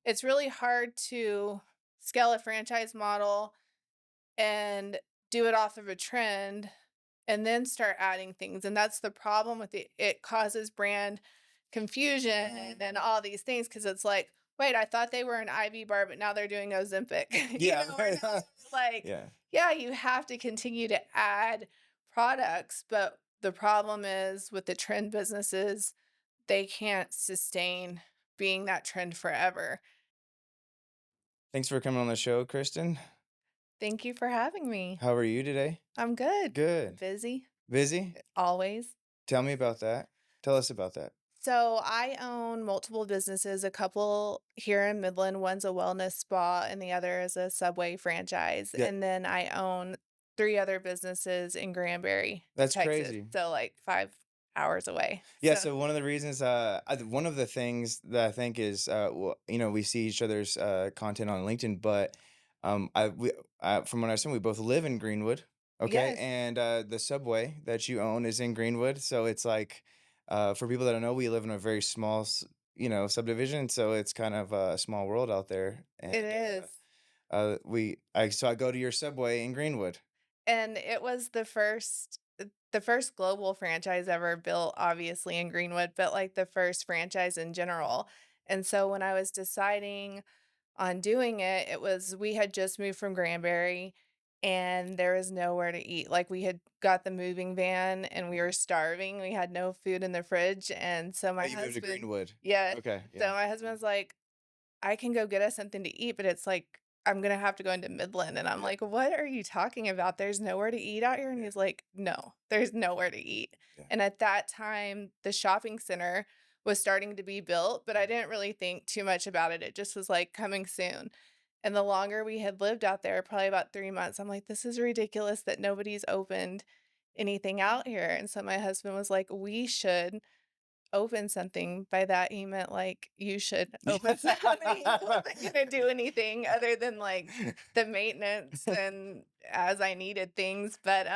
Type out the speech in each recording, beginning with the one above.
it's really hard to scale a franchise model and do it off of a trend and then start adding things. And that's the problem with it. It causes brand confusion and all these things because it's like, wait, I thought they were an IV bar, but now they're doing Ozempic. Yeah. Or now it's like, Yeah. yeah, you have to continue to add products. But the problem is with the trend businesses, they can't sustain being that trend forever. Thanks for coming on the show, Kristen. Thank you for having me. How are you today? I'm good. Good. Busy, Busy? always. Tell me about that. Tell us about that. So I own multiple businesses, a couple here in Midland. One's a wellness spa and the other is a Subway franchise. Yeah, And then I own three other businesses in Granbury, that's Texas. crazy. So like 5 hours away. Yeah, So so one of the reasons, one of the things that I think is, well, we see each other's content on LinkedIn, but from what I understand, we both live in Greenwood, okay? yes, And the Subway that you own is in Greenwood, so it's like, for people that don't know, we live in a very small, subdivision, so it's kind of a small world out there. it And is. so I go to your Subway in Greenwood. And it was the first global franchise ever built, obviously, in Greenwood, but, like, the first franchise in general. And so when I was deciding on doing it, it was we had just moved from Granbury, and there was nowhere to eat. Like, we had got the moving van, and we were starving, we had no food in the fridge, and so Oh, my you moved to husband Greenwood. yeah. Okay, So yeah. my husband was like, I can go get us something to eat, but it's like, I'm gonna have to go into Midland, and I'm Yeah, like, "What are you talking about? There's nowhere to eat out here?" And yeah, he's like, "No, there's nowhere to eat." yeah. And at that time, the shopping center was starting to be built, but I didn't really think too much about it. It just was like coming soon. And the longer we had lived out there, probably about 3 months, I'm like, "This is ridiculous that nobody's opened anything out here." And so my husband was like, "We should open something." By that, he meant, like, you should open something. He wasn't gonna do anything other than, like, the maintenance and as I needed things, but,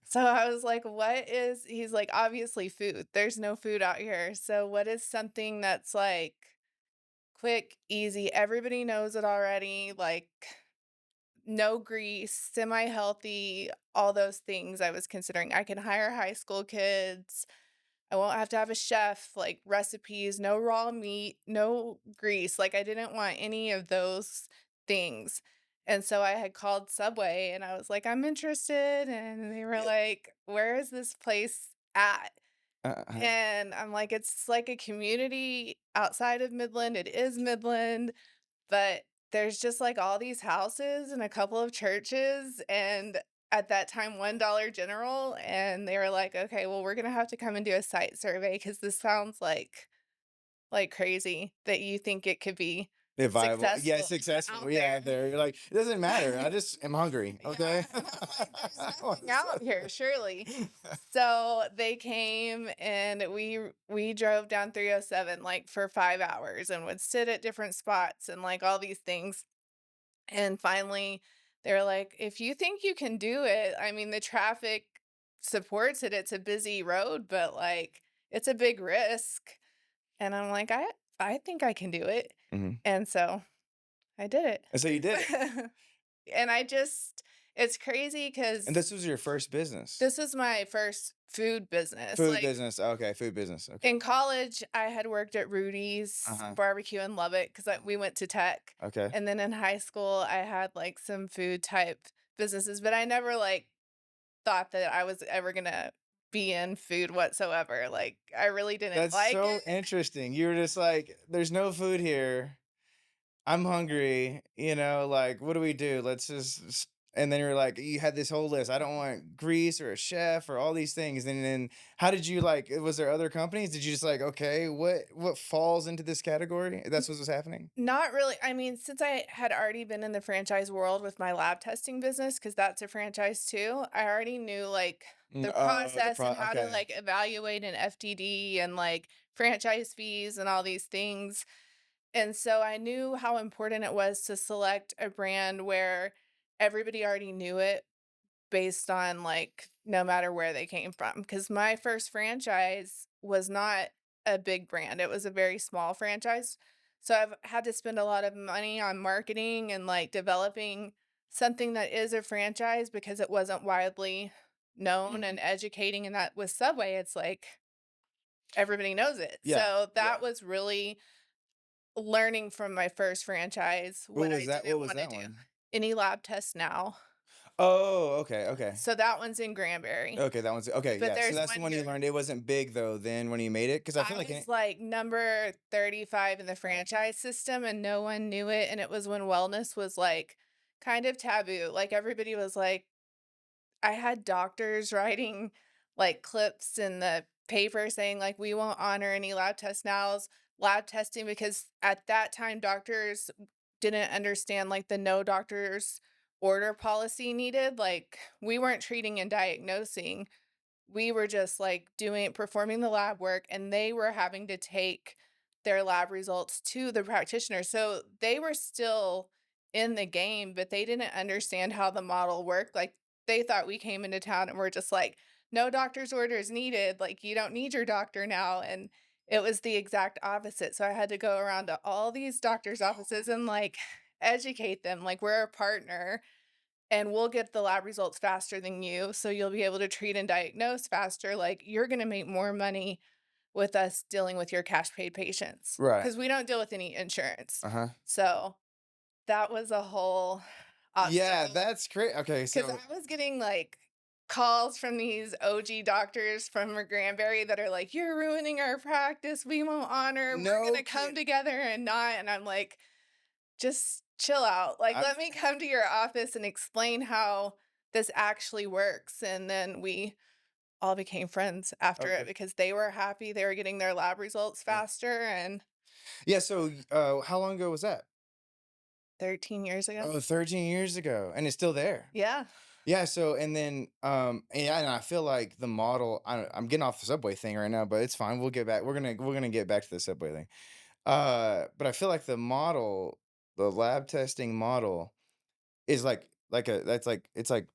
so I was like, "What is" he's like, "Obviously food. There's no food out here. So what is something that's, like, quick, easy, everybody knows it already, like, no grease, semi-healthy," all those things I was considering. I can hire high school kids. I won't have to have a chef, like, recipes, no raw meat, no grease, like, I didn't want any of those things, and so I had called Subway, and I was like, "I'm interested," and they were Yeah. like, "Where is this place at?" Uh-huh. And I'm like, "It's like a community outside of Midland, it is Midland, but there's just, like, all these houses and a couple of churches and at that time, $1 General, and they were like, "Okay, well, we're gonna have to come and do a site survey because this sounds like crazy that you think it could be Yeah, viable. Yeah, successful successful. out Yeah, there." there. You're like, it doesn't matter. I just am hungry. Yeah, Okay. and I'm like, "There's I nothing want out here, surely." So, they came and we drove down 307, like, for 5 hours and would sit at different spots and, like, all these things. And finally, they're like, "If you think you can do it, I mean, the traffic supports it. It's a busy road, but, like, it's a big risk." And I'm like, "I think I can do it." Mhm. And so I did And so you did it. it. And I just it's crazy And because this was your first business. this is my first food business. Food Like, business. Okay, food business. Okay. in college, I had worked at Rudy's Uh-huh. Barbecue in Lubbock because we went to tech, Okay. and then in high school, I had, like, some food type businesses, but I never, like, thought that I was ever gonna be in food whatsoever, like, I really didn't That's like so it. interesting. You were just like, there's no food here. I'm hungry, like, what do we do? Let's just and then you're like, you had this whole list. I don't want grease or a chef or all these things. And then how did you like, was there other companies? Did you just like, okay, what falls into this category? That's what was happening? Not really. I mean, since I had already been in the franchise world with my lab testing business, because that's a franchise too, I already knew, like, the Oh, process and how to, okay. like, evaluate an FTD and, like, franchise fees and all these things. And so I knew how important it was to select a brand where everybody already knew it based on, like, no matter where they came from. Because my first franchise was not a big brand, it was a very small franchise. So I've had to spend a lot of money on marketing and like developing something that is a franchise because it wasn't widely known and educating. And that with Subway, it's like everybody knows it. Yeah, So that yeah. was really learning from my first franchise What what was I that? What didn't was want to that do. one? Any lab tests now. Oh, okay, okay. So that one's in Granbury. Okay, that one's okay, But yeah, so there's that's the one one you here. learned it wasn't big though then when you made it, because I feel I like was it like number 35 in the franchise system and no one knew it. And it was when wellness was like kind of taboo. Like everybody was like, I had doctors writing like clips in the paper saying like we won't honor any lab test nows, lab testing because at that time doctors didn't understand like the no doctors order policy needed. Like we weren't treating and diagnosing, we were just like performing the lab work and they were having to take their lab results to the practitioner. So they were still in the game, but they didn't understand how the model worked. Like they thought we came into town and we're just like, no doctor's orders needed. Like you don't need your doctor now. And it was the exact opposite. So I had to go around to all these doctors' offices and like educate them. Like we're a partner and we'll get the lab results faster than you, so you'll be able to treat and diagnose faster, like, you're gonna make more money with us dealing with your cash paid patients right. because we don't deal with any insurance. Uh-huh. So, that was a whole Yeah, obstacle that's great. Okay, because so I was getting, like, calls from these OG doctors from Granbury that are like, "You're ruining our practice, we won't honor, we're no gonna come kid together and not," and I'm like, just chill out. Like, I'm let me come to your office and explain how this actually works. And then we all became friends after it okay. because they were happy. They were getting their lab results Yeah. faster. And Yeah, so, how long ago was that? 13 years ago. Oh, 13 years ago, and it's still there. Yeah. Yeah, so and then, yeah, and I feel like the model I'm getting off the Subway thing right now, but it's fine, we'll get back we're gonna get back to the Subway thing. But I feel like the model, the lab testing model is like a that's like it's like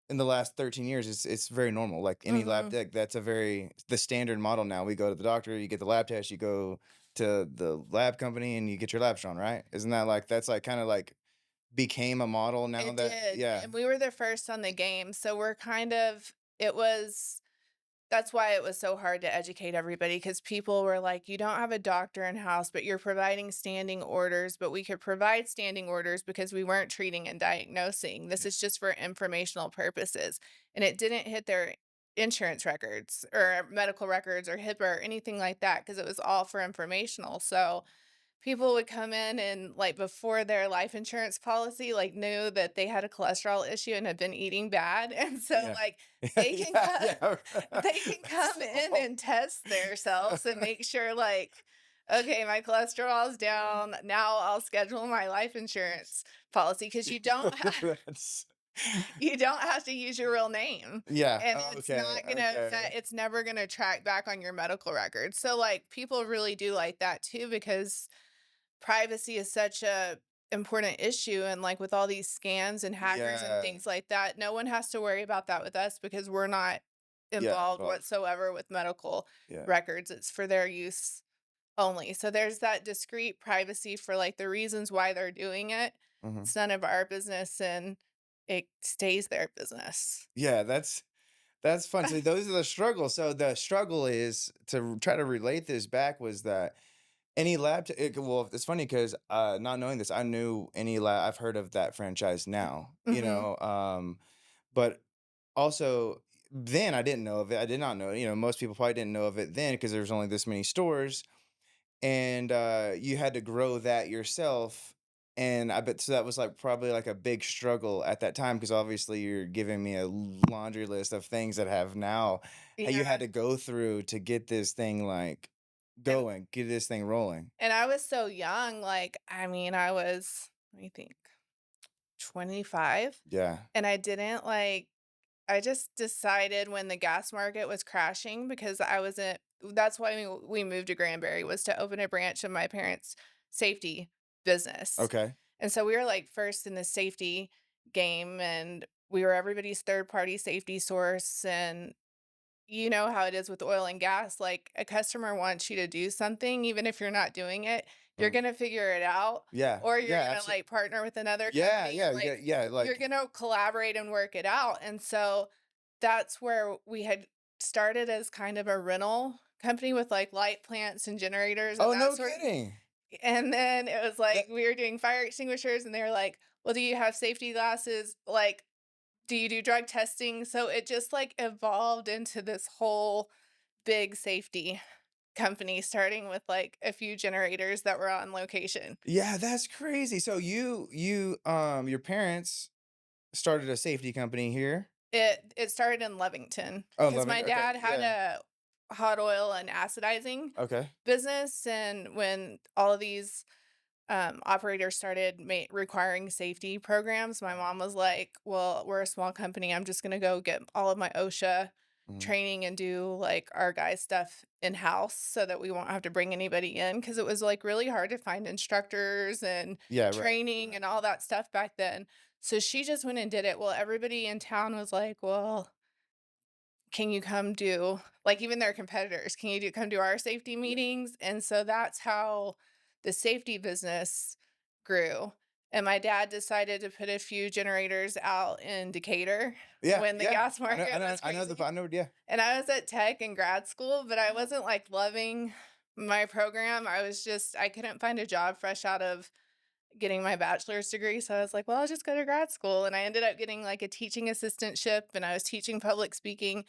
in the last 13 years, it's very normal. Like any lab Hmm. tech, that's a very the standard model now. We go to the doctor, you get the lab test, you go to the lab company and you get your labs drawn, right? Isn't that like that's like kind of like became a model now It that did. yeah. And we were the first on the game. So we're kind of, it was that's why it was so hard to educate everybody because people were like, "You don't have a doctor in house, but you're providing standing orders." But we could provide standing orders because we weren't treating and diagnosing. This is just for informational purposes. And it didn't hit their insurance records or medical records or HIPAA or anything like that because it was all for informational. So people would come in and, like, before their life insurance policy, like, knew that they had a cholesterol issue and had been eating bad, and so, Yeah. like, Yeah, they can yeah, come yeah. they can come in and test themselves and make sure, like, "Okay, my cholesterol's down, now I'll schedule my life insurance policy because That's you don't have to use your real name, yeah, and it's okay, not gonna okay. affect it's never gonna track back on your medical records." So, like, people really do like that too because privacy is such a important issue and like with all these scams and hackers and Yeah, things like that, no one has to worry about that with us because we're not yeah, involved well, whatsoever with medical yeah, records. It's for their use only. So there's that discrete privacy for like the reasons why they're doing it. mhm. It's none of our business and it stays their business. Yeah, that's fun. So those are the struggles. So the struggle is to try to relate this back was that any lab well, it's funny because not knowing this, I knew any lab I've heard of that franchise now, Hmm. but also then I didn't know of it. I did not know it. Most people probably didn't know of it then because there was only this many stores and you had to grow that yourself. And I bet so that was like probably like a big struggle at that time because obviously you're giving me a laundry list of things that have now you had Yeah. to go through to get this thing like And going, get this thing rolling. I was so young, like I mean, I was, let me think, 25. Yeah. And I didn't like I just decided when the gas market was crashing because I wasn't that's why we moved to Granbury was to open a branch of my parents' safety business. Okay. And so we were like first in the safety game and we were everybody's third party safety source and you know how it is with oil and gas, like a customer wants you to do something even if you're not doing it you're gonna figure it out, Yeah. or you're Yeah, gonna, absolutely. like, partner with another Yeah, company, yeah, like, yeah, you're like gonna collaborate and work it out, and so that's where we had started as kind of a rental company with, like, light plants and generators and oh, that no sort. kidding. And then it was That like we were doing fire extinguishers, and they were like, "Well, do you have safety glasses? Like, do you do drug testing?" So it just, like, evolved into this whole big safety company, starting with, like, a few generators that were on location. yeah, that's crazy. So your parents started a safety company here? It started in Lovington Oh, because loving my okay, dad had yeah. a hot oil and acidizing Okay. business, and when all of these operators started requiring safety programs, my mom was like, "Well, we're a small company. I'm just gonna go get all of my OSHA Mhm. training and do like our guys' stuff in house so that we won't have to bring anybody in." Because it was like really hard to find instructors and Yeah, right. training and all that stuff back then. So she just went and did it. Well, everybody in town was like, "Well, can you come do like, even their competitors, can you come do our safety Yeah. meetings?" And so that's how the safety business grew, and my dad decided to put a few generators out in Decatur Yeah, when the yeah. gas market was crazy, I know, yeah. and I was at tech in grad school, but I Uh-huh. wasn't, like, loving my program. I couldn't find a job fresh out of getting my bachelor's degree, so I was like, "Well, I'll just go to grad school," and I ended up getting, like, a teaching assistantship, and I was teaching public speaking,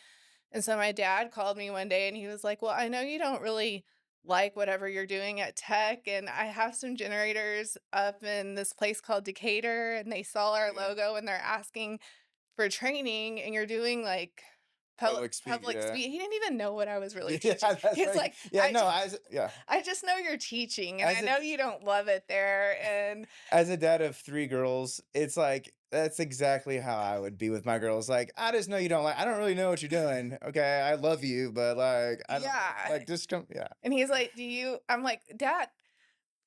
and so my dad called me one day and he was like, "Well, I know you don't really like whatever you're doing at tech, and I have some generators up in this place called Decatur, and they saw our Yeah. logo and they're asking for training, and you're doing like Public speak, public yeah. speak." He didn't even know what I was really Yeah, teaching. that's He's like like, yeah, no, as yeah. I just know you're teaching, and I As a know you don't love it there." And as a dad of 3 girls, it's like that's exactly how I would be with my girls, like, "I just know you don't like I don't really know what you're doing, okay? I love you, but, like, I don't yeah. like, just come" yeah. And he's like, "Do you?" I'm like, "Dad,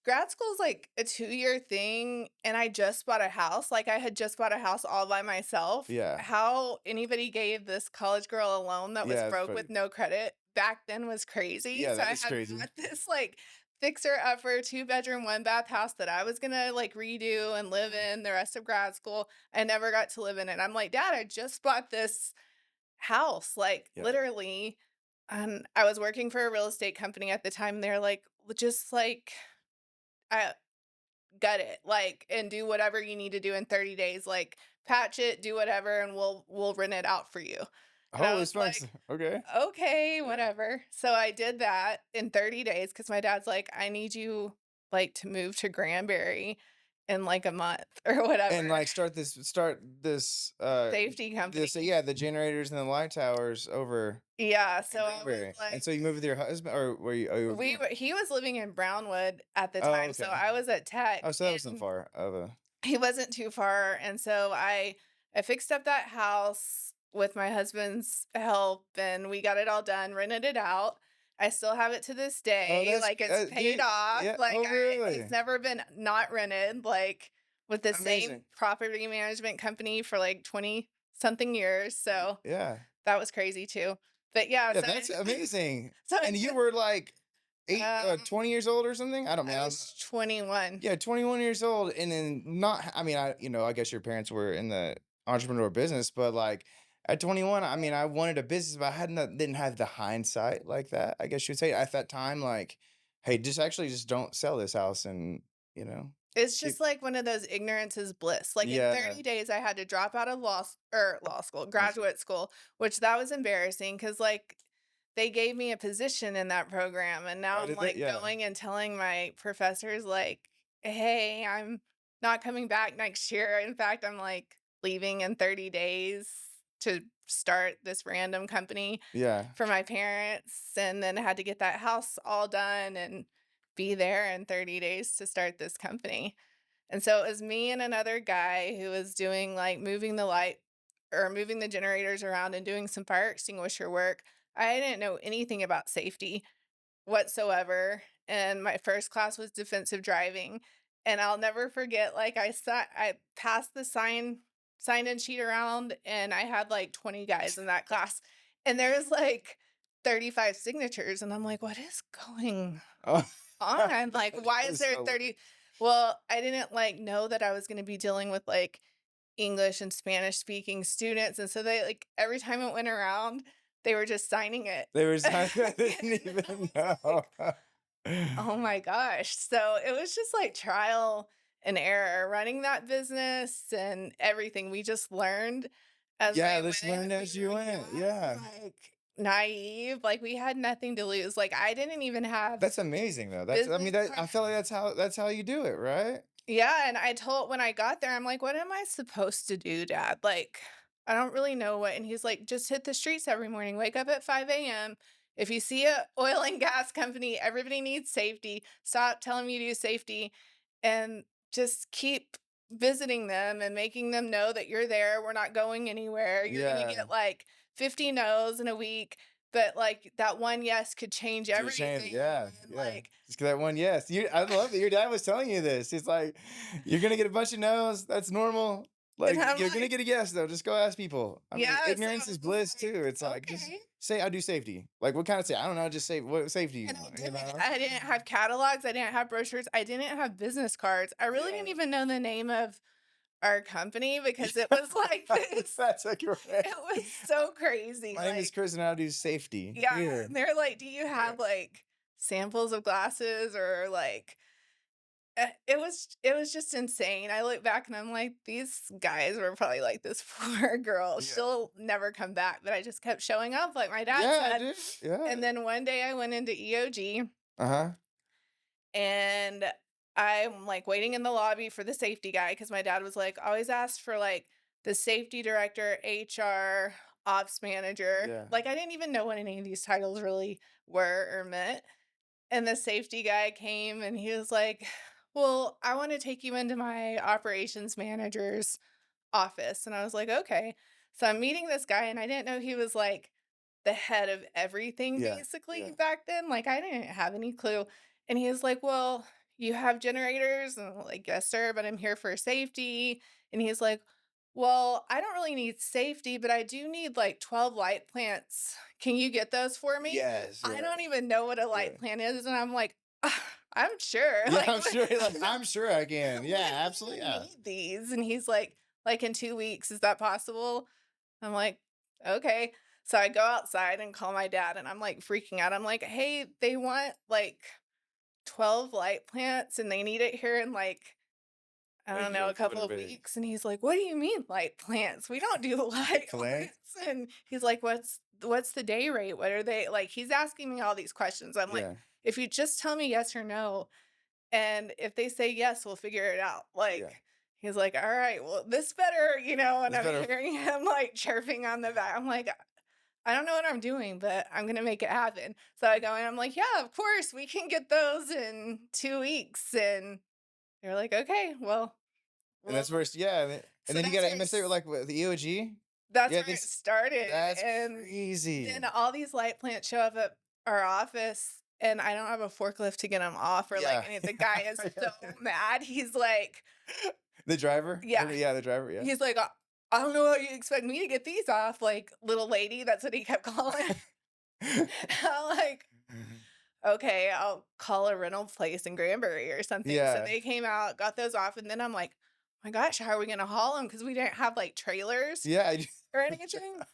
grad school is like a 2-year thing, and I just bought a house." Like, I had just bought a house all by myself. Yeah. How anybody gave this college girl a loan that was Yeah, it's broke funny. with no credit back then was crazy. Yeah, So that I is had crazy. bought this, like, fixer-upper, two-bedroom, one-bath house that I was gonna, like, redo and live in the rest of grad school. I never got to live in it. I'm like, "Dad, I just bought this house," like, Yeah. literally. I was working for a real estate company at the time. They're like, "Well, just, like, uh, gut it, like, and do whatever you need to do in 30 days, like, patch it, do whatever, and we'll rent it out for you." And I Holy was smokes, like, okay. "Okay, Yeah. whatever." So I did that in 30 days because my dad's like, "I need you, like, to move to Granbury in, like, a month," or whatever. And, like, Safety this company. yeah, the generators and the light towers over Yeah, in so I was Greenberry, and like, so you moved with your husband or were you oh, we were he was living in Brownwood at the oh, time, so okay. I was at Oh, Tech, so that wasn't and far of a he wasn't too far, and so I fixed up that house with my husband's help, and we got it all done, rented it out. I still have it to this oh, day, like, it's do paid you off, yeah, like, oh, it's really? never been not rented, like, with the same Amazing. property management company for, like, 20 something years, so Yeah. that was crazy too. But yeah, Yeah, so that's amazing. so And I you just were, like, 20 um, years old or something? I don't mean, I I don't know. was 21. Yeah, 21 years old, and then not I mean, I guess your parents were in the entrepreneur business, but, like, at 21, I mean, I wanted a business, but I didn't have the hindsight like that, I guess you'd say, at that time, like, "Hey, just don't sell this house and" you know? It's Keep just like one of those ignorance is bliss. Like, in yeah. 30 days, I had to drop out of law school, That's graduate school, which that was embarrassing because, like, they gave me a position in that program, and now oh, I'm, did they? like, Yeah. going and telling my professors, like, "Hey, I'm not coming back next year." In fact, I'm, like, leaving in 30 days to start this random company Yeah. for my parents, and then I had to get that house all done and be there in 30 days to start this company. And so it was me and another guy who was doing like moving the generators around and doing some fire extinguisher work. I didn't know anything about safety whatsoever. And my first class was defensive driving. And I'll never forget, like, I passed the sign in sheet around, and I had like 20 guys in that class. And there was like 35 signatures. And I'm like, what is going Oh. on? Like, why is That's there so 30? Well, I didn't, like, know that I was gonna be dealing with, like, English and Spanish speaking students, and so they, like, every time it went around, they were just signing it. there was I didn't And I even was know. like, "Oh my gosh." So, it was just, like, trial and error running that business and everything. We just learned as Yeah, we let's went. learn We as you were went, yeah. young, like, naive, like, we had nothing to lose. Like, I didn't even have That's amazing, though, that's I mean, business that card. I feel like that's how you do it, right? Yeah, and I told when I got there, I'm like, "What am I supposed to do, dad? Like, I don't really know what." And he's like, "Just hit the streets every morning. Wake up at 5 a.m. If you see a oil and gas company, everybody needs safety. Stop telling me to do safety and just keep visiting them and making them know that you're there. We're not going anywhere. You're gonna Yeah. get like 50 no's in a week, but like that one yes could change To change, everything." yeah, And yeah. like, Just that one yes. I love that your dad was telling you this. He's like, "You're gonna get a bunch of no's, that's normal. and Like, I'm you're gonna like, get a yes, though, just go ask people." I mean, yeah, so ignorance I is was bliss too. It's like, like, just okay. say, "I do safety." Like, what kind of say? I don't know, just say, "What safety you And I want?" You didn't know? I didn't have catalogs, I didn't have brochures, I didn't have business cards. I really didn't Yeah. even know the name of our company because it was like this. That's like, right. It was so crazy, "My name is like, Chris, and I do safety. yeah, Here." and they're like, "Do you have, like, samples of glasses?" Or, like, it was just insane. I look back and I'm like, "These guys were probably like, this poor girl, Yeah. she'll never come back," but I just kept showing up like my dad Yeah, said, dude. Yeah. and then one day I went into EOG Uh-huh. and I'm, like, waiting in the lobby for the safety guy because my dad was like, "Always ask for, like, the safety director, HR, ops manager." Yeah. Like, I didn't even know what any of these titles really were or meant, and the safety guy came and he was like, "Well, I wanna take you into my operations manager's office," and I was like, "Okay." So I'm meeting this guy, and I didn't know he was, like, the head of everything Yeah. basically Yeah. back then, like, I didn't have any clue, and he was like, "Well, you have generators?" And I'm like, "Yes, sir, but I'm here for safety," and he's like, "Well, I don't really need safety, but I do need, like, 12 light plants. Can you get those for me?" Yes, I yeah. don't even know what a Yeah. light plant is, and I'm like, I'm sure," Yeah, like, I'm sure, like, I'm sure I can. "When Yeah, do absolutely, you yeah. need these?" And he's like, "In 2 weeks, is that possible?" I'm like, "Okay." So I go outside and call my dad, and I'm, like, freaking out. I'm like, "Hey, they want, like, 12 light plants, and they need it here in, like, I don't know, a Like, couple what of big weeks." And he's like, "What do you mean light plants? We don't do light plant? plants." And he's like, "What's the day rate? What are they" like, he's asking me all these questions. I'm like, Yeah, "If you just tell me yes or no, and if they say yes, we'll figure it out." yeah. Like, he's like, "All right, well, this better," and It's I'm better. hearing him, like, chirping on the back. I'm like, "I don't know what I'm doing, but I'm gonna make it happen." So I go in, I'm like, "Yeah, of course, we can get those in 2 weeks." And they're like, "Okay, well, And that's well." where it's yeah, and So then you that's gotta where MSA with, it's like, with the EOG? that's Yeah, where it this started, that's and then crazy. all these light plants show up at our office, and I don't have a forklift to get them off or, like, Yeah. any the guy is so mad, he's like, The driver? yeah, Yeah, the driver, yeah. he's like, I don't know how you expect me to get these off, like, little lady," that's what he kept calling. I'm like, "Okay, I'll call a rental place in Granbury or something." So Yeah. they came out, got those off, and then I'm like, "My gosh, how are we gonna haul them? Because we didn't have, like, trailers Yeah, I or anything.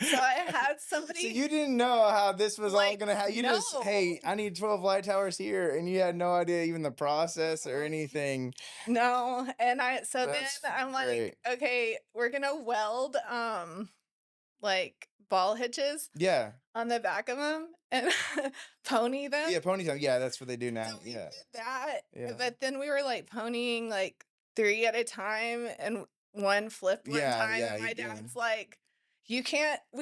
So I had So somebody you didn't know how this was all like, gonna you just, no, "Hey, I need 12 light towers here," and you had no idea even the process or mm-mm, anything. no, and I so then That's I'm like, great. "Okay, we're gonna weld, like, ball hitches Yeah. on the back of them and pony them." Yeah, ponytail, yeah, that's what they do So now, we yeah. did that, Yeah. but then we were, like, ponying, like, 3 at a time, and one flipped one Yeah, time, yeah, and you my doing dad's like, we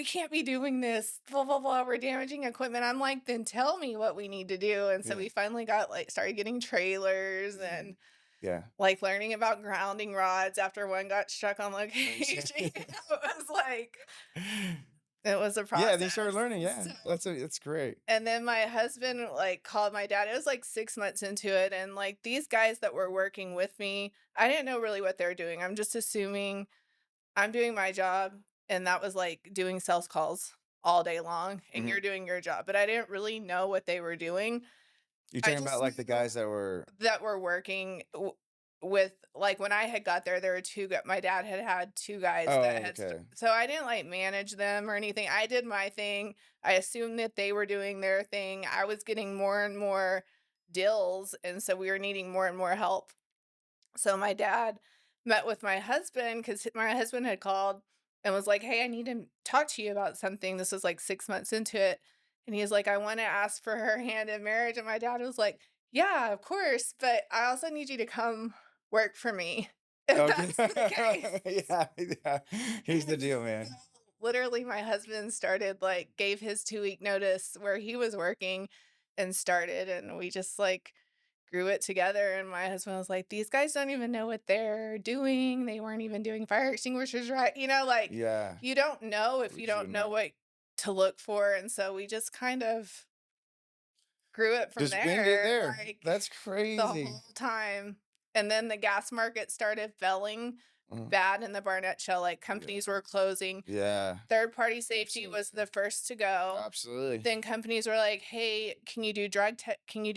can't be doing this, blah, blah, blah, we're damaging equipment." I'm like, "Then tell me what we need to do," and so yeah. we finally started getting trailers and, Yeah. like, learning about grounding rods after one got stuck on location. It was a Yeah, they started process, learning, yeah. so That's great. and then my husband, like, called my dad. It was, like, 6 months into it, and, like, these guys that were working with me, I didn't know really what they're doing. I'm just assuming I'm doing my job, and that was, like, doing sales calls all day long, and Mhm. you're doing your job, but I didn't really know what they were doing. You're I talking about just like the knew guys that were. that we're working with, like, when I had got there, there were 2 my dad had had 2 guys that Oh, had okay. so I didn't, like, manage them or anything. I did my thing. I assumed that they were doing their thing. I was getting more and more deals, and so we were needing more and more help. So my dad met with my husband because my husband had called and was like, "Hey, I need to talk to you about something." This was like 6 months into it. And he was like, "I want to ask for her hand in marriage." And my dad was like, "Yeah, of course. But I also need you to come work for me if Okay. that's the case." Yeah, yeah. Here's the And deal, man. so literally, my husband started like, gave his 2-week notice where he was working and started. And we just like, grew it together, and my husband was like, "These guys don't even know what they're doing. They weren't even doing fire extinguishers right." Like, Yeah. you don't know if you don't know Legitimate. what to look for, and so we just kind of grew it from Just winged it there, there. like, That's the crazy. whole time, and then the gas market started falling Mm, bad in the Barnett Shale, like, yeah. companies were closing. Yeah. Third party safety Absolutely. was the first to go. Absolutely. Then companies were like, "Hey, can you do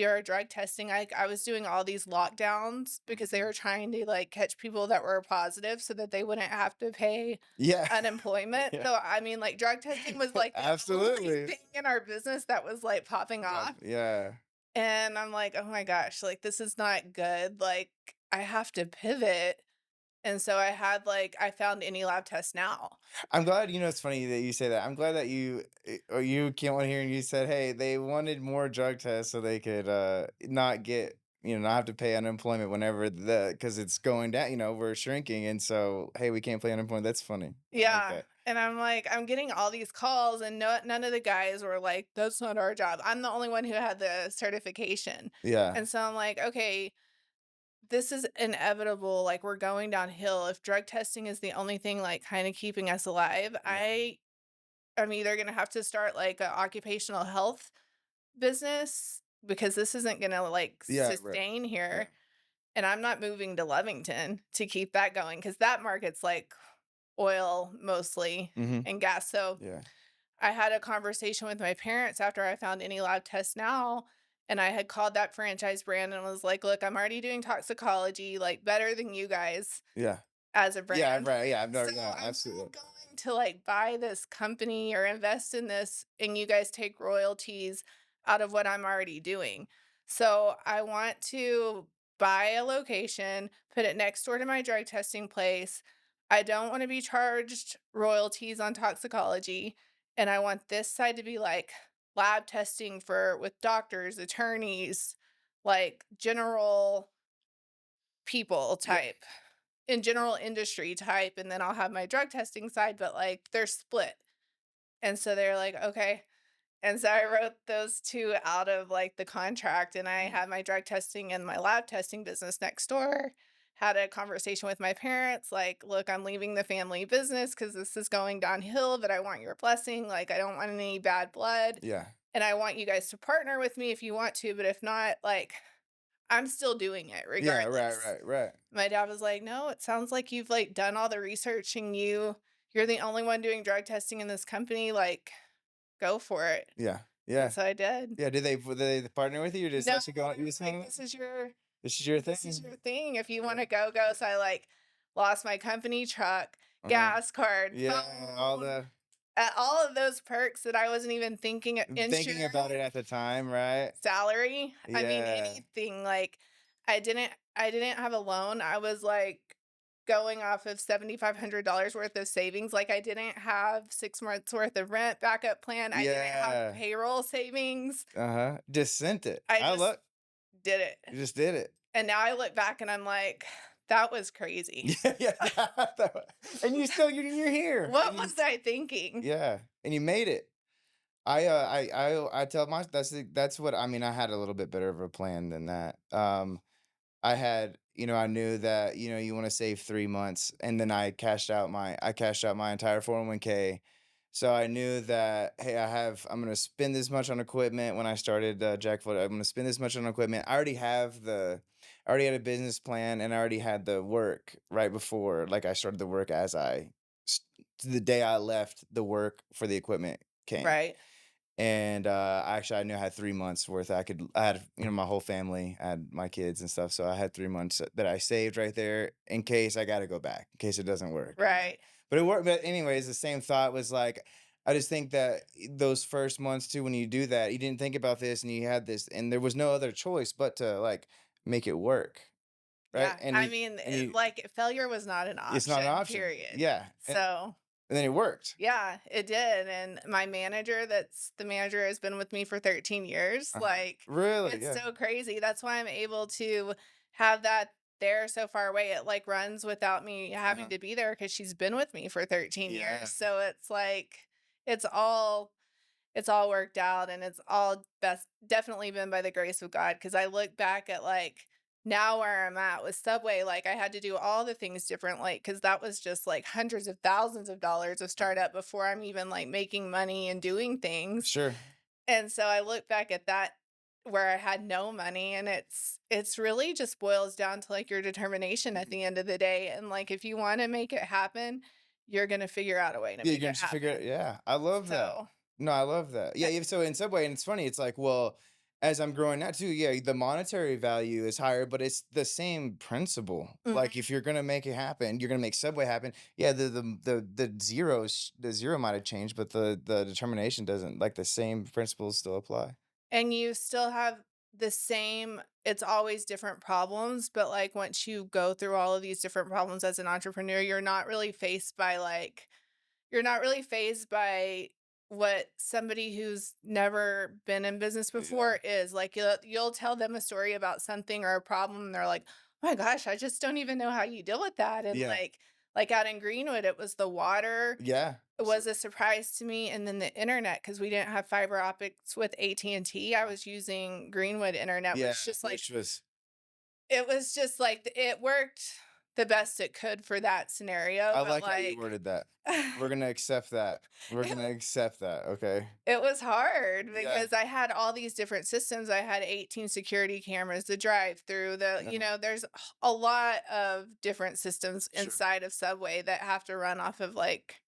our drug testing?" I was doing all these lockdowns because they Mhm. were trying to, like, catch people that were positive so that they wouldn't have to pay Yeah. unemployment. Yeah. So, I mean, like, drug testing was, like, the only Absolutely. thing in our business that was, like, popping off, Yeah. and I'm like, "Oh my gosh, like, this is not good, like, I have to pivot." And so I found Any Lab Test Now. I'm glad, it's funny that you say that. I'm glad that or you came on here and you said, hey, they wanted more drug tests so they could not get, not have to pay unemployment whenever because it's going down, we're shrinking. And so, hey, we can't pay unemployment. That's funny. I like Yeah, that. and I'm like, I'm getting all these calls, and none of the guys were like, "That's not our job." I'm the only one who had the certification, Yeah. and so I'm like, "Okay, this is inevitable, like, we're going downhill. If drug testing is the only thing, like, kinda keeping us alive, Yeah. I'm either gonna have to start, like, a occupational health business because this isn't gonna, like, Yeah. Right. sustain Yeah. here, and I'm not moving to Lovington to keep that going because that market's, like, oil mostly Mm-hmm. and gas, so Yeah. I had a conversation with my parents after I found Any Lab Test Now, and I had called that franchise brand and was like, "Look, I'm already doing toxicology, like, better than you guys Yeah. as a Yeah. brand. Right. Yeah. I've So never, yeah. I'm Absolutely. not going to, like, buy this company or invest in this, and you guys take royalties out of what I'm already doing. So I want to buy a location, put it next door to my drug testing place. I don't wanna be charged royalties on toxicology, and I want this side to be, like, lab testing for with doctors, attorneys, like, general people Yeah. type, in general industry type, and then I'll have my drug testing side, but, like, they're split." And so they're like, "Okay." And so I wrote those 2 out of, like, the contract, and I Mm, had my drug testing and my lab testing business next door. Had a conversation with my parents, like, "Look, I'm leaving the family business because this is going downhill, but I want your blessing, like, I don't want any bad blood, yeah. and I want you guys to partner with me if you want to, but if not, like, I'm still doing it Yeah. Right. regardless." Right. Right. My dad was like, "No, it sounds like you've, like, done all the research and you're the only one doing drug testing in this company, like, go for it." Yeah. And Yeah. so I did. Yeah. Did they partner with you or just No, let you go? they You were just like, hung. This is your this is thing. your thing. If you Yeah. wanna go, go." So I, like, lost my company truck, Uh-huh. gas card, Yeah, all phone, the all of those perks that I wasn't even thinking of, thinking about it insurance, at the time, right? salary. I mean, Yeah. anything, like, I didn't have a loan. I was, like, going off of $7,500 worth of savings, like, I didn't have 6 months worth of rent backup plan. I didn't have Yeah. payroll savings. Uh-huh. Just sent it. I I just look. did it. You just did it. And now I look back and I'm like, "That was crazy. Yeah, yeah. And you're here. What And you was I thinking?" yeah, and you made it. I tell my that's what I mean, I had a little bit better of a plan than that. I knew that, you want to save 3 months, and then I cashed out my entire 401k. So I knew that, hey, I'm going to spend this much on equipment when I started Jackfoot. I'm going to spend this much on equipment. I already had a business plan, and I already had the work right before, like I started the work the day I left, the work for the equipment came. Right. And, actually, I knew I had 3 months worth. I had, my whole family, I had my kids and stuff, so I had 3 months that I saved right there in case I gotta go back, in case it doesn't work. Right. But it worked. But anyways, the same thought was like, I just think that those first months too, when you do that, you didn't think about this and you had this, and there was no other choice but to, like, make it work, right? Yeah. I mean, And you like, failure was not an it's not an option, option. period. Yeah, So, and then it worked. yeah, it did, and my manager that's the manager has been with me for 13 years, Uh-huh. like, Really? it's Yeah. so crazy. That's why I'm able to have that there so far away. It, like, runs without me having Uh-huh. to be there because 'cause she's been with me for 13 Yeah. years. So it's like it's all it's all worked out, and it's all best definitely been by the grace of God. Because I look back at, like, now where I'm at with Subway, like, I had to do all the things differently because that was just, like, hundreds of thousands of dollars of startup before I'm even, like, making money and doing things, Sure. and so I look back at that where I had no money, and it's really just boils down to, like, your determination at Mhm. the end of the day, and, like, if you wanna make it happen, you're gonna figure out a way to Yeah, you're make gonna it just figure it. happen. Yeah, I love that. So, No, I love that. Yeah, eh so in Subway, and it's funny, it's like, well, as I'm growing now too, yeah, the monetary value is higher, but it's the same principle. Like, mhm. if you're gonna make it happen, you're gonna make Subway happen. Yeah, the zero might have changed, but the determination doesn't. Like, the same principles still apply. And you still have the same it's always different problems, but, like, once you go through all of these different problems as an entrepreneur, you're not really fazed by what somebody who's never been in business Yeah. before is. Like, you'll tell them a story about something or a problem, and they're like, "Oh my gosh, I just don't even know how you deal with that." And, Yeah. like, out in Greenwood, it was the water Yeah. was a surprise to me, and then the internet because we didn't have fiber optics with AT&T. I was using Greenwood internet, Yeah, which just, like which was it was just, like, it worked the best it could for that scenario, I but, like how you like worded that. We're gonna accept that. We're it gonna accept that, okay? It was hard Yeah. because I had all these different systems. I had 18 security cameras, the drive-through, Uh-huh. there's a lot of different systems Sure. inside of Subway that have to run off of, like,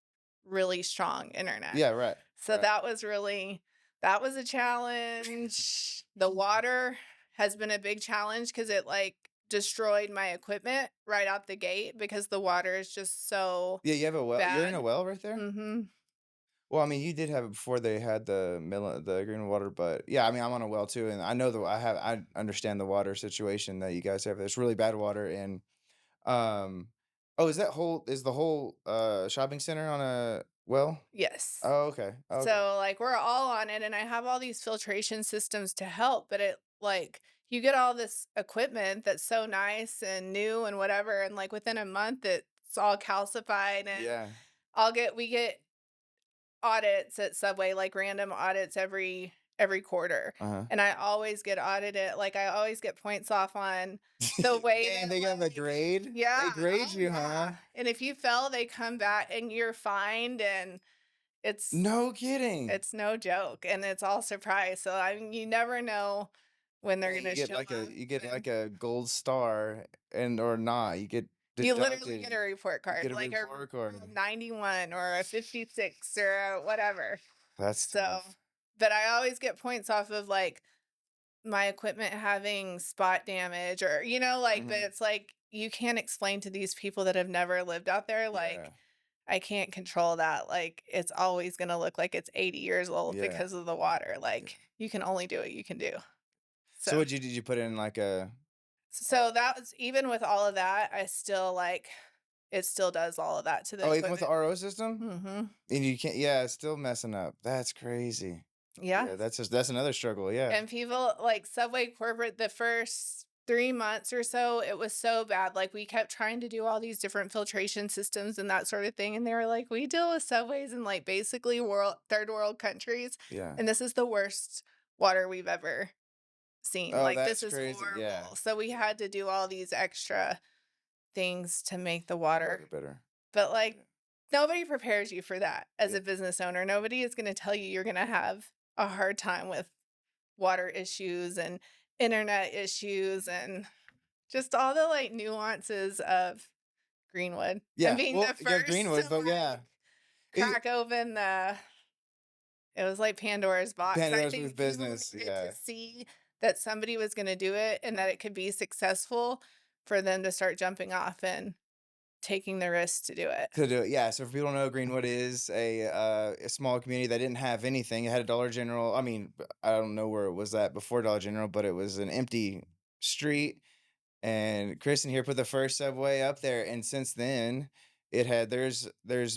really strong internet. Yeah, right, So right. that was a challenge. The water has been a big challenge because it, like, destroyed my equipment right out the gate because the water is just so Yeah, you have a well, you're in a bad. well right there? Mhm. Well, I mean, you did have it before they had the green water, but yeah, I mean, I'm on a well too, and I know I understand the water situation that you guys have. There's really bad water, and um oh, is the whole shopping center on a well? Yes. Oh, okay. Okay. So, like, we're all on it, and I have all these filtration systems to help, but you get all this equipment that's so nice and new and whatever, and, like, within a month, it's all calcified, and Yeah. we get audits at Subway, like, random audits every quarter, Uh-huh. and I always get audited, like, I always get points off on the way Dang, that, they have a like grade? yeah, They grade oh, you, huh? yeah, and if you fail, they come back, and you're fined, and it's No kidding. it's no joke, and it's all surprise, so, I mean, you never know when they're Dang, gonna show up, you get and like a gold star, and or not, you get you literally get deducted. a report You card, get a like report card. a 91 or a 56 or a whatever. That's So tough. but I always get points off of, like, my equipment having spot damage or like, but Mhm. it's like, you can't explain to these people that have never lived out there, Yeah. like, I can't control that, like, it's always gonna look like it's 80 years old Yeah. because of the water, Yeah. like, you can only do what you can do. So So what did you put in like a so that was even with all of that, I still, like it still does all of that to the oh, even with the equipment. RO system? Mhm. And you can't, yeah, it's still messing up. That's crazy. Yeah. Yeah, that's another struggle, yeah. And people like Subway corporate the first 3 months or so, it was so bad, like, we kept trying to do all these different filtration systems and that sort of thing, and they were like, "We deal with Subways in, like, basically world third world countries, Yeah. and this is the worst water we've ever seen, Oh, like, this that's is crazy. Yeah. horrible." So we Yeah. had to do all these extra things to make the Water water better. but, Yeah. like, nobody prepares you for that as Yeah. a business owner. Nobody is gonna tell you you're gonna have a hard time with water issues and internet issues and just all the, like, nuances of Greenwood. And Yeah. being Well, the you got first Greenwood, to, but yeah. like, crack open It was like Pandora's box. I Pandora's with think people business, needed to yeah. see that somebody was gonna do it and that it could be successful for them to start jumping off and taking the risk to do it. To do it, yeah. So if people don't know, Greenwood is a small community that didn't have anything. It had a Dollar General. I mean, I don't know where it was at before Dollar General, but it was an empty street. And Kristen here put the first Subway up there, and since then, it had there's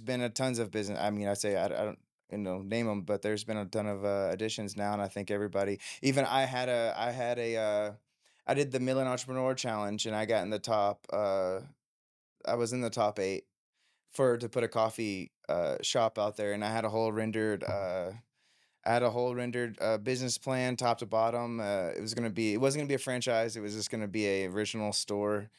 been a tons of business. I mean, I say I don't name them, but there's been a ton of additions now, and I think everybody. Even I did the Million Entrepreneur Challenge, and I got in the top. I was in the top 8 for to put a coffee shop out there, and I had a whole rendered business plan, top to bottom. It wasn't gonna be a franchise. It was just gonna be a original store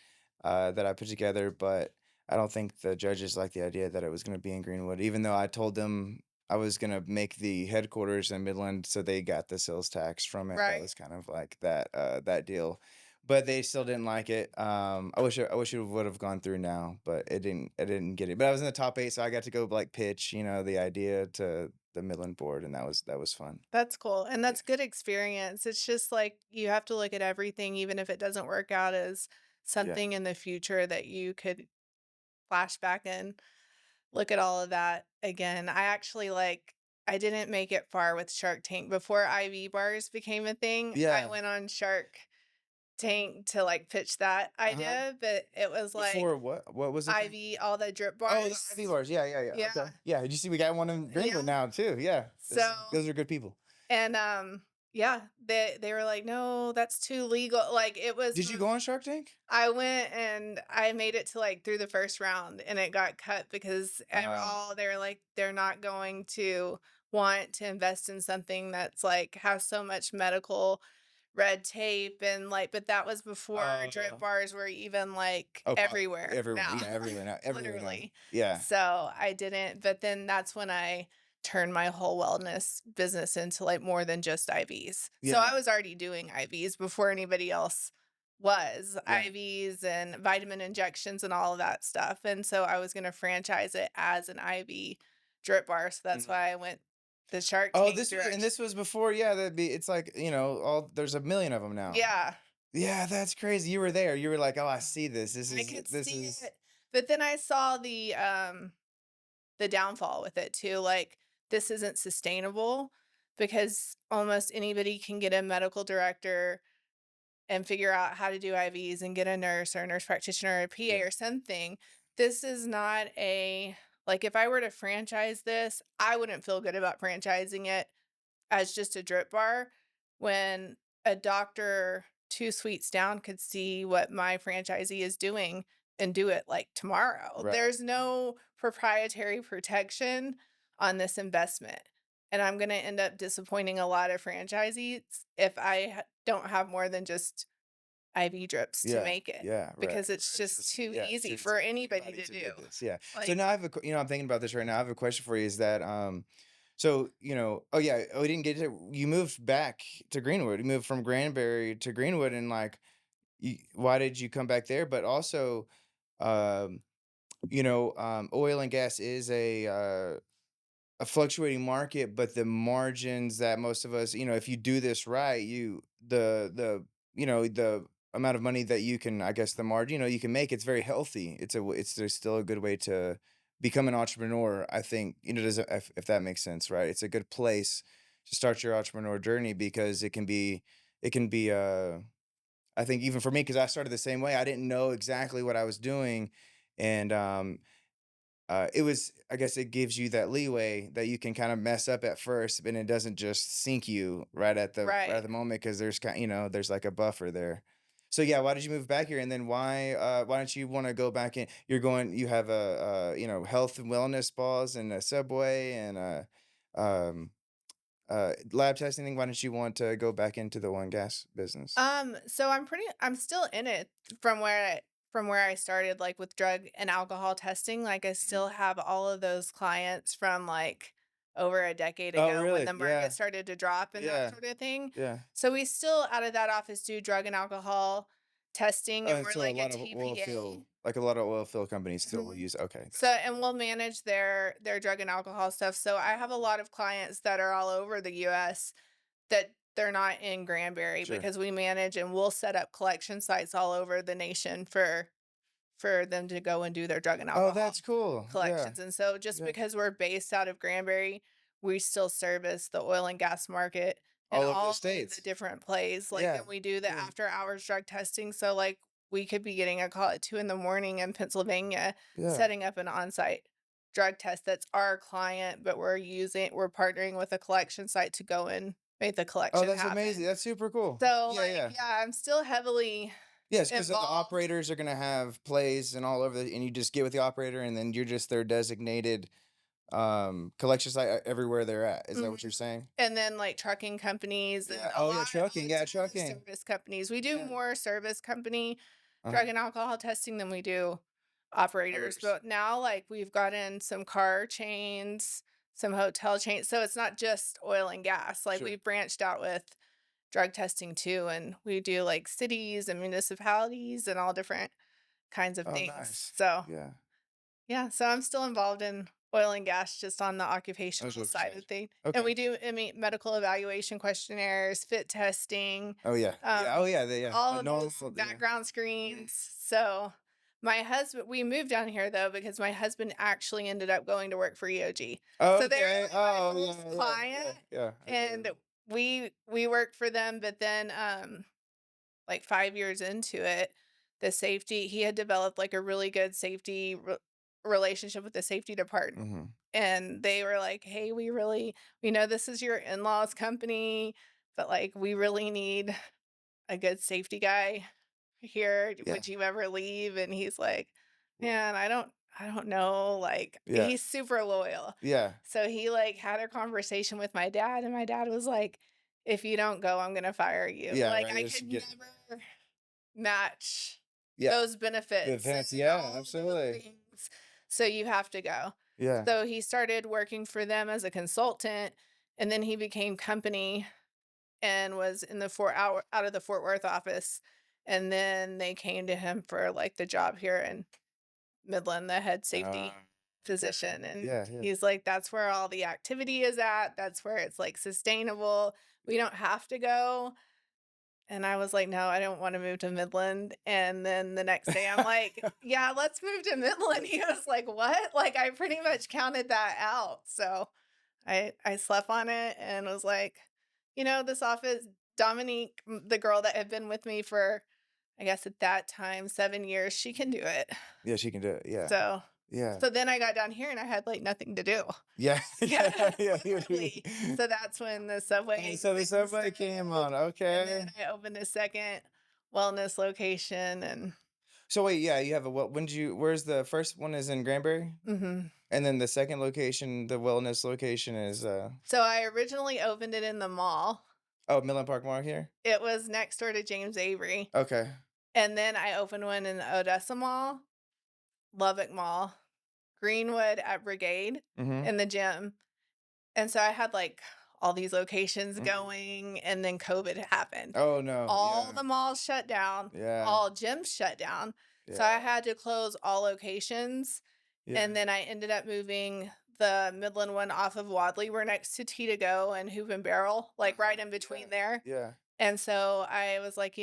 that I put together. But I don't think the judges liked the idea that it was gonna be in Greenwood, even though I told them I was gonna make the headquarters in Midland, so they got the sales tax from it. That Right. was kind of like that deal. But they still didn't like it. I wish it would have gone through now, but it didn't. I didn't get it. But I was in the top 8, so I got to go like pitch, the idea to the Midland board, and that was fun. That's cool, and Yeah. that's good experience. It's just like you have to look at everything, even if it doesn't work out, as Yeah. something in the future that you could flash back and look at all of that again. I actually I didn't make it far with Shark Tank. Before IV bars became a thing, I Yeah. went on Shark Tank to like pitch that Uh-huh. idea, but it was like Before what? What was it called? IV, all the drip Oh, the IV bars. bars. Yeah, yeah, yeah. Yeah, Okay. Yeah. Did you see we got one in Greenwood yeah. now too? Yeah. So Those are good people. and yeah, they were like, "No, that's too legal." Like it was Did you go on Shark Tank? I went and I made it to like through the first round and it got cut because they were like they're not going to want to invest in something that's like has so much medical red tape and like but that was before drip uh, bars were even like oh, everywhere everywhere. now. Yeah, everywhere now. Everywhere now. Literally. Yeah. So I didn't, but then that's when I turned my whole wellness business into like more than just IVs. So Yeah. I was already doing IVs before anybody else was Yeah. IVs and vitamin injections and all of that stuff. And so I was going to franchise it as an IV drip bar. So that's Mhm. why I went the Shark Oh, Tank this direction. was before. Yeah, it's like all there's a million of them now. Yeah, Yeah, that's crazy. You were there. You were like, oh, I see this. I could This see is. it. But then I saw the downfall with it too. Like this isn't sustainable because almost anybody can get a medical director and figure out how to do IVs and get a nurse or a nurse practitioner or a PA Yeah. or something. This is not a like if I were to franchise this, I wouldn't feel good about franchising it as just a drip bar when a doctor 2 suites down could see what my franchisee is doing and do it like tomorrow. Right. There's no proprietary protection on this investment. And I'm going to end up disappointing a lot of franchisees if don't have more than just IV drips to Yeah, make it yeah, right, because it's right. It's just just too yeah, easy too for for anybody anybody to to do. do this. Yeah. So Like, now I have I'm thinking about this right now. I have a question for you. Is that so oh yeah, we didn't get to you moved back to Greenwood. You moved from Granbury to Greenwood, and like, why did you come back there? But also, um, oil and gas is a fluctuating market, but the margins that most of us, if you do this right, the amount of money that you can, I guess, the margin, you can make, it's very healthy. There's still a good way to become an entrepreneur. I think, if that makes sense, right? It's a good place to start your entrepreneur journey because it can be, I think even for me, because I started the same way, I didn't know exactly what I was doing. And, I guess it gives you that leeway that you can kind of mess up at first, and it doesn't just sink you right at right. the moment because there's like a buffer there. So yeah, why did you move back here? And then why don't you want to go back in? You have health and wellness spas and a Subway and um lab testing thing. Why don't you want to go back into the oil and gas business? So I'm still in it from where I started, like with drug and alcohol testing. Like I Mhm. still have all of those clients from like over a decade Oh, ago when really? the market Yeah. started to drop and that Yeah. sort of thing. Yeah. So we still out of that office do drug and alcohol. testing, Oh, and and we're so a like a lot of oil field TPA. like, a lot of oil field companies still will Mhm. use okay, So gotcha. and we'll manage their drug and alcohol stuff. So I have a lot of clients that are all over the US that they're not in Granbury Sure. because we manage and we'll set up collection sites all over the nation for them to go and do their drug and Oh, alcohol that's cool. Yeah, collections. And so just yeah. because we're based out of Granbury, we still service the oil and gas market and All over the all the states. different plays. Like, Yeah, and we do the yeah, after hours drug testing. So like we could be getting a call at 2 in the morning in Pennsylvania, yeah. setting up an on-site drug test that's our client, but we're partnering with a collection site to go and make the Oh, collection that's amazing, happen. that's super cool. So Yeah, like, yeah. yeah, I'm still heavily Yes, because the involved. operators are gonna have plays and all over the and you just get with the operator, and then you're just their designated, collection site, everywhere they're at. Is that what you're Mhm. saying? And then, like, trucking companies and Yeah. a Oh, yeah, lot trucking, it's yeah, more trucking. service companies. We do Yeah. more service company Uh-huh. drug and alcohol testing than we do operators, Others. but now, like, we've gotten some car chains, some hotel chains, so it's not just oil and gas, like, Sure. we've branched out with drug testing too, and we do, like, cities and municipalities and all different kinds of Oh, things. nice. So Yeah. yeah, so I'm still involved in oil and gas just on the Those occupational side oversized. of things. And Okay. we do, I mean, medical evaluation questionnaires, fit testing, Oh, yeah. Yeah, oh, yeah, yeah. all The of those normal yeah. background screens. So my husband, we moved down here though because my husband actually ended up going to work for EOG. So they're Okay. like my Oh, first yeah, yeah, client, yeah, yeah. I get and it. we worked for them, but then like 5 years into it, the safety he had developed like a really good relationship with the safety department. Mhm. And they were like, "Hey, we know this is your in-laws company, but like we really need a good safety guy here. Yeah. Would you ever leave?" And he's like, "Man, I don't know." Like Yeah. he's super loyal. Yeah. So he like had a conversation with my dad and my dad was like, "If you don't go, I'm going to fire you." Yeah, Like right, I just could get never match yeah. those The benefits events, and yeah, all of those absolutely. things. So you have to go. Yeah. So he started working for them as a consultant and then he became company and was in the 4 hour out of the Fort Worth office. And then they came to him for like the job here in Midland, the head Uh, safety physician. And yeah, yeah. he's like, that's where all the activity is at. That's where it's like sustainable. We don't have to go. And I was like, "No, I don't wanna move to Midland." And then the next day, I'm like, "Yeah, let's move to Midland." He was like, "What?" Like, I pretty much counted that out. So I slept on it and was like, this office Dominique, the girl that had been with me for, I guess at that time, 7 years, she can do it. Yeah, she can do it, yeah. So Yeah. so then I got down here and I had, like, nothing to do. Yeah, Yeah, yeah, yeah, you literally. So that's when the and Subway so the thing subway came started, on, and okay. then I opened a second wellness location and So wait, yeah, you have a what when did you where's the first one is in Granbury? mhm. And then the second location, the wellness location is, So I originally opened it in the mall. oh, Midland Park Mall here? It was next door to James Avery, Okay. and then I opened one in the Odessa Mall, Lubbock Mall, Greenwood at Brigade, Mhm, in the gym. And so I had, like, all these locations mhm. going, and then COVID happened. Oh, no, All yeah, the malls shut down, yeah, all gyms shut down, so I yeah, had to close all locations, and yeah. then I ended up moving the Midland one off of Wadley. We're next to Tea to Go and Hoop and Barrel, like, right Uh-huh, in yeah, between there, yeah, and so I was like,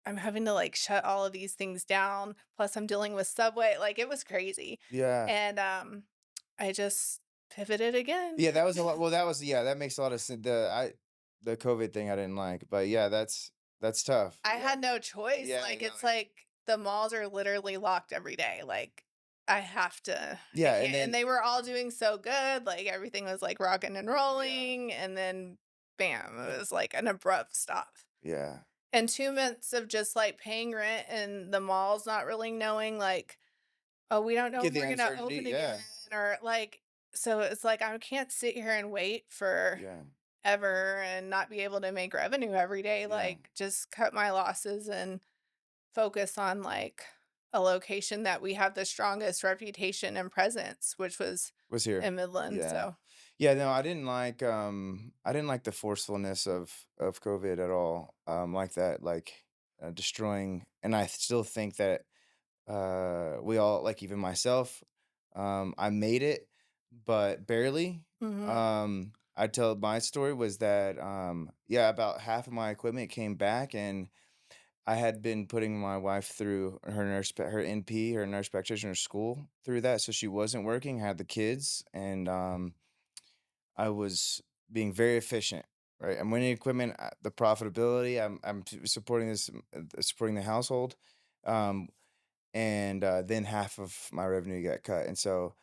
I'm having to, like, shut all of these things down, plus I'm dealing with Subway, like, it was crazy, yeah. and, I just pivoted again. Yeah, that was a lot well, that was yeah, that makes a lot of sense. The COVID thing I didn't like, but yeah, that's tough. I Yeah. had no choice, Yeah, like, no, it's like the malls are literally locked every day, like, I yeah, and can't and then they were all doing so good, like, everything was, like, rocking and rolling, and then bam, it was, like, an abrupt stop. yeah. And 2 months of just, like, paying rent and the malls not really knowing, like, "Oh, we don't know Get when the we're gonna uncertainty, open again," yeah, or, like so it's like, I can't sit here and wait for yeah, ever and not be able to make revenue every day, yeah. like, just cut my losses and focus on, like, a location that we have the strongest reputation and presence, which was Was here. in Midland, Yeah. so Yeah, no, I didn't like the forcefulness of COVID at all, like that, like destroying. And I still think that we all, like even myself, I made it, but barely. Mhm. I tell my story was that yeah, about half of my equipment came back, and I had been putting my wife through her NP, her nurse practitioner school through that, so she wasn't working, had the kids, and I was being very efficient, right? I'm winning equipment, the profitability. Supporting supporting the household, um, and then half of my revenue got cut. And so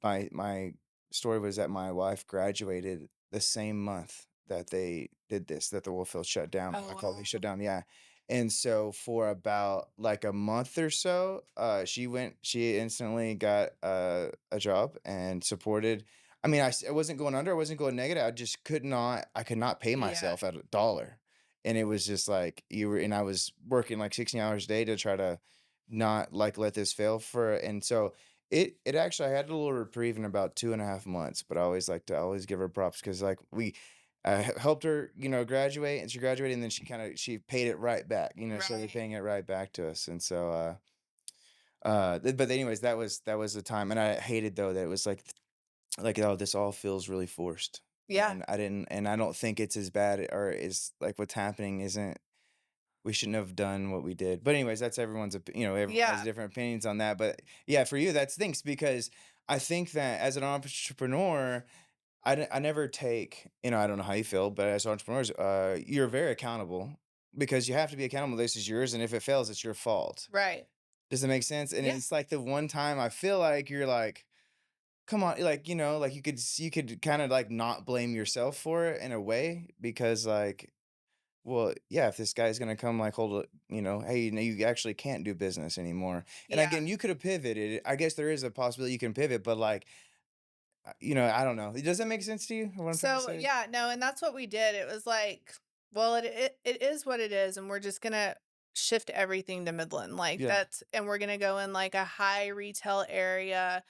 my story was that my wife graduated the same month that they did this, that the oil field shut down. Oh, I call it shut wow. down, yeah. And so for about like a month or so, she instantly got a job and supported. I mean, I wasn't going under, I wasn't going negative. I could not pay Yeah. myself at a dollar. And it was just like and I was working like 16 hours a day to try to not like let this fail for, and so it actually, I had a little reprieve in about 2.5 months, but I always like to always give her props because like helped her, graduate, and she graduated, and then she paid it right back, so they're Right. paying it right back to us. And so but anyways, that was the time. And I hated though that it was like, oh, this all feels really forced. Yeah. And I don't think it's as bad, or is like what's happening isn't, we shouldn't have done what we did. But anyways, that's everyone has Yeah. different opinions on that. But yeah, for you, that stinks because I think that as an entrepreneur, I never take, I don't know how you feel, but as entrepreneurs, you're very accountable because you have to be accountable. This is yours. And if it fails, it's your fault. Right. Does that make sense? And Yeah. it's like the one time I feel like you're like, come on, like, like you could kind of like not blame yourself for it in a way, because like, well, yeah, if this guy's gonna come like hold it, hey, you actually can't do business anymore. And Yeah. again, you could have pivoted. I guess there is a possibility you can pivot, but like, I don't know. Does that make sense to you? What I'm trying to So, say? yeah, no, and that's what we did. It was like, well, it is what it is, and we're just gonna shift everything to Midland. Like Yeah. that's and we're gonna go in like a high retail area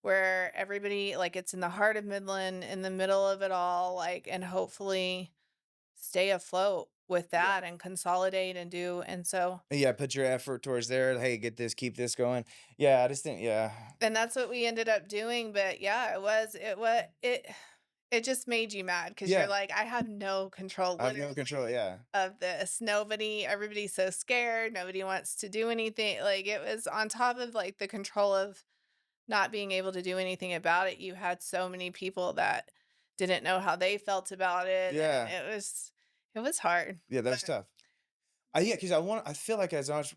where everybody like it's in the heart of Midland, in the middle of it all, like, and hopefully stay afloat with Yeah. that and consolidate and do and so Yeah, put your effort towards there. Hey, get this, keep this going. Yeah, I just think, yeah. and that's what we ended up doing, but yeah, it just made you mad because 'cause you're Yeah. like, "I have no control, I have no control. literally, Yeah. of this. Everybody's so scared, nobody wants to do anything." Like, it was on top of, like, the control of not being able to do anything about it, you had so many people that didn't know how they felt about it, and Yeah. it was hard, Yeah, that but was tough. Yeah, because I feel like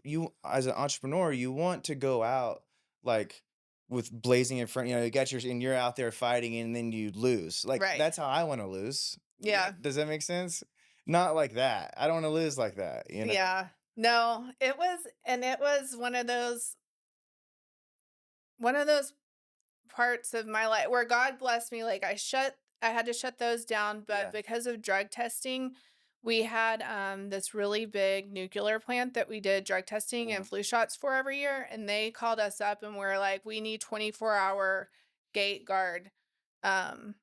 you as an entrepreneur, you want to go out like with blazing in front. You got and you're out there fighting, and then you lose. Like right. that's how I want to lose. Yeah, Yeah. does that make sense? Not like that. I don't want to lose like that. Yeah. No, it was one of those parts of my life where God blessed me, like, I had to shut those down, but Yeah. because of drug testing, we had, this really big nuclear plant that we did drug testing and Mhm. flu shots for every year, and they called us up and were like, "We need 24-hour gate guard, um,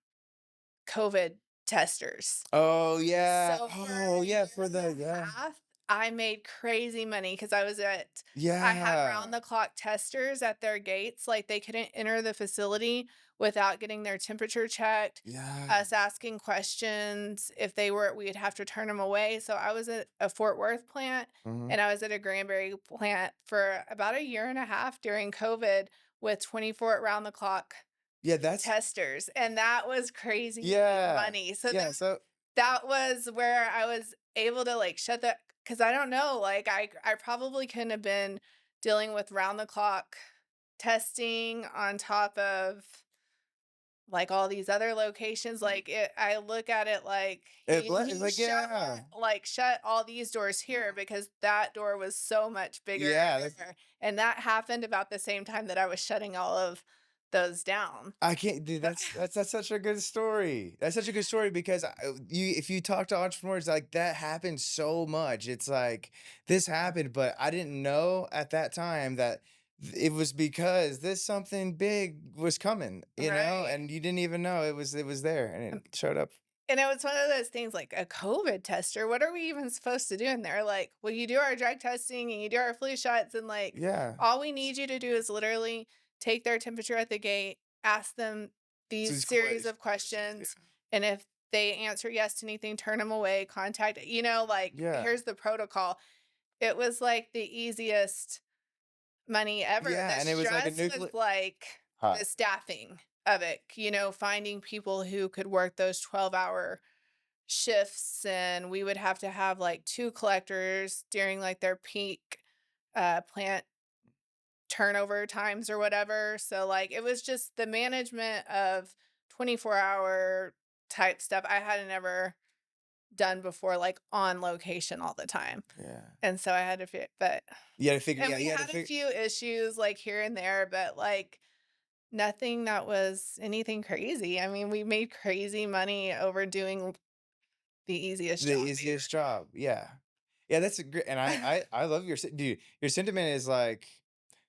COVID testers." Oh yeah. So for Oh a yeah. year For and the a yeah. half, I made crazy money because I had round Yeah. the clock testers at their gates, like, they couldn't enter the facility without getting their temperature checked, Yeah. us asking questions. If they were we'd have to turn them away, so I was at a Fort Worth plant, Hmm. and I was at a Granbury plant for about a year and a half during COVID with 24 round the clock Yeah. That's testers, and that was crazy yeah. money. So Yeah. So that was where I was able to, like, shut that because I don't know, like, I probably couldn't have been dealing with round the clock testing on top of, like, all these other locations, like, I look at it like it's he like yeah. shut all these doors here because that door was so much bigger Yeah. there, and that happened about the same time that I was shutting all of those down. I can't, dude. That's such a good story. That's such a good story because if you talk to entrepreneurs, like that happens so much. It's like this happened, but I didn't know at that time that it was because this something big was coming, Right. and you didn't even know it was there, and it showed up. And it was one of those things like a COVID tester. What are we even supposed to do? And they're like, well, you do our drug testing and you do our flu shots. And like, Yeah. all we need you to do is literally take their temperature at the gate, ask them So these these series questions. of Yeah. questions. And if they answer yes to anything, turn them away, contact, like, Yeah. here's the protocol. It was like the easiest money ever. Yeah, The and it was like a stress was nuclear like hot. the staffing of it, finding people who could work those 12-hour shifts, and we would have to have like 2 collectors during like their peak plant turnover times or whatever. So like it was just the management of 24-hour type stuff I hadn't ever done before, like on location all the time. Yeah. And so I had to fit, but You had to figure and yeah, we you had to had a figure few issues like here and there, but like nothing that was anything crazy. I mean, we made crazy money over doing the easiest the job easiest job, yeah. Yeah, that's a great and here. I love your dude, your sentiment is like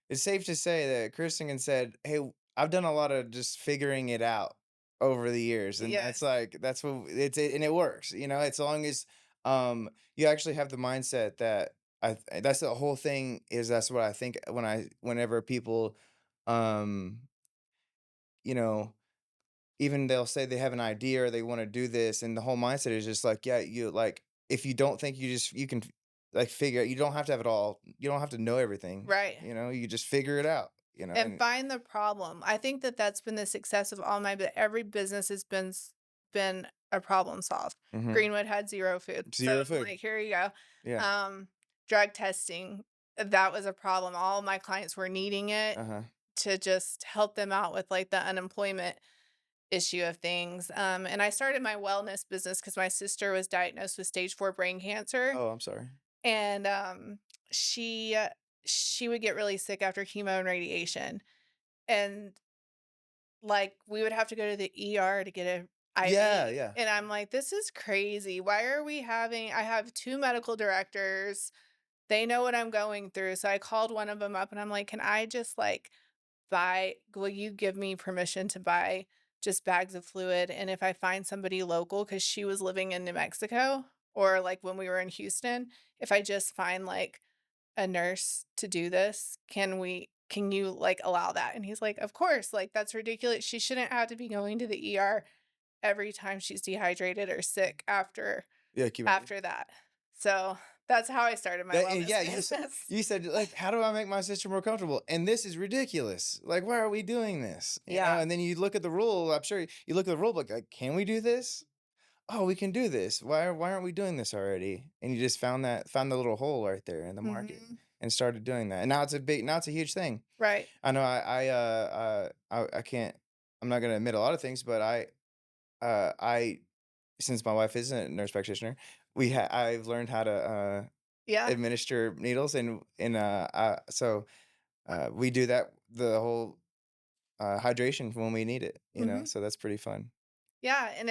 it's safe to say that Kristen said, "Hey, I've done a lot of just figuring it out over the years," and that's Yes. like that's what and it works, as long as you actually have the mindset that that's the whole thing is that's what I think whenever people um you know even they'll say they have an idea or they want to do this and the whole mindset is just like yeah you like if you don't think you can like figure you don't have to have it all you don't have to know everything Right. you just figure it out And and find the problem. I think that that's been the success of all my but every business has been a problem solved. mhm. Greenwood had 0 food. So Zero I'm food. like, here you go. Yeah. Um, drug testing, that was a problem. All my clients were needing it Uh-huh. to just help them out with like the unemployment issue of things. And I started my wellness business because my sister was diagnosed with stage 4 brain cancer. Oh, I'm sorry. And she she would get really sick after chemo and radiation. And like we would have to go to the ER to get a Yeah, IV. yeah. And I'm like, this is crazy. Why are we having I have 2 medical directors. They know what I'm going through. So I called one of them up and I'm like, can I just like will you give me permission to buy just bags of fluid? And if I find somebody local, because she was living in New Mexico or like when we were in Houston, if I just find like a nurse to do this, can you like allow that? And he's like, of course, like that's ridiculous. She shouldn't have to be going to the ER every time she's dehydrated or sick Yeah, keep it after that. So that's how I started my that and wellness yeah, business. you said, like, "How do I make my sister more comfortable?" And this is ridiculous. Like, why are we doing this? Yeah. And then you look at the rule, I'm sure you look at the rule book, like, "Can we do this? Oh, we can do this. Why aren't we doing this already?" And you just found the little hole right there in the market Mhm. and started doing that. And now it's a huge thing. Right. I know I can't I'm not gonna admit a lot of things, but I since my wife is a nurse practitioner, I've learned how to Yeah. administer needles we do that the whole hydration when we need it, Mhm. so that's pretty fun. Yeah, and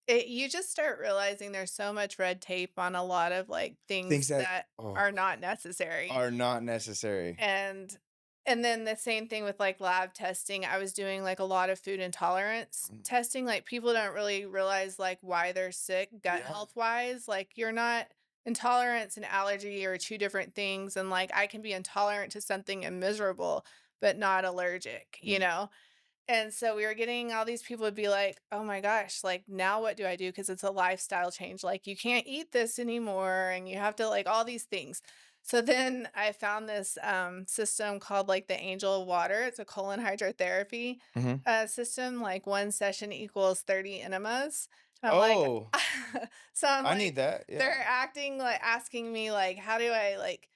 you just start realizing there's so much red tape on a lot of, like, Things things that that oh, are not necessary, are not necessary. and then the same thing with, like, lab testing. I was doing, like, a lot of food intolerance Mm, testing, like, people don't really realize, like, why they're sick gut yeah. health-wise, like, you're not intolerance and allergy are 2 different things, and, like, I can be intolerant to something and miserable, but not allergic, you Mm, know? And so we were getting all these people would be like, "Oh my gosh, like now what do I do? Because it's a lifestyle change. Like you can't eat this anymore and you have to like all these things." So then I found this system called like the Angel of Water. It's a colon hydrotherapy mhm. system. Like one session equals 30 enemas. And I'm like, Oh, so I'm I need like, that, they're yeah. acting like asking me like, how do I like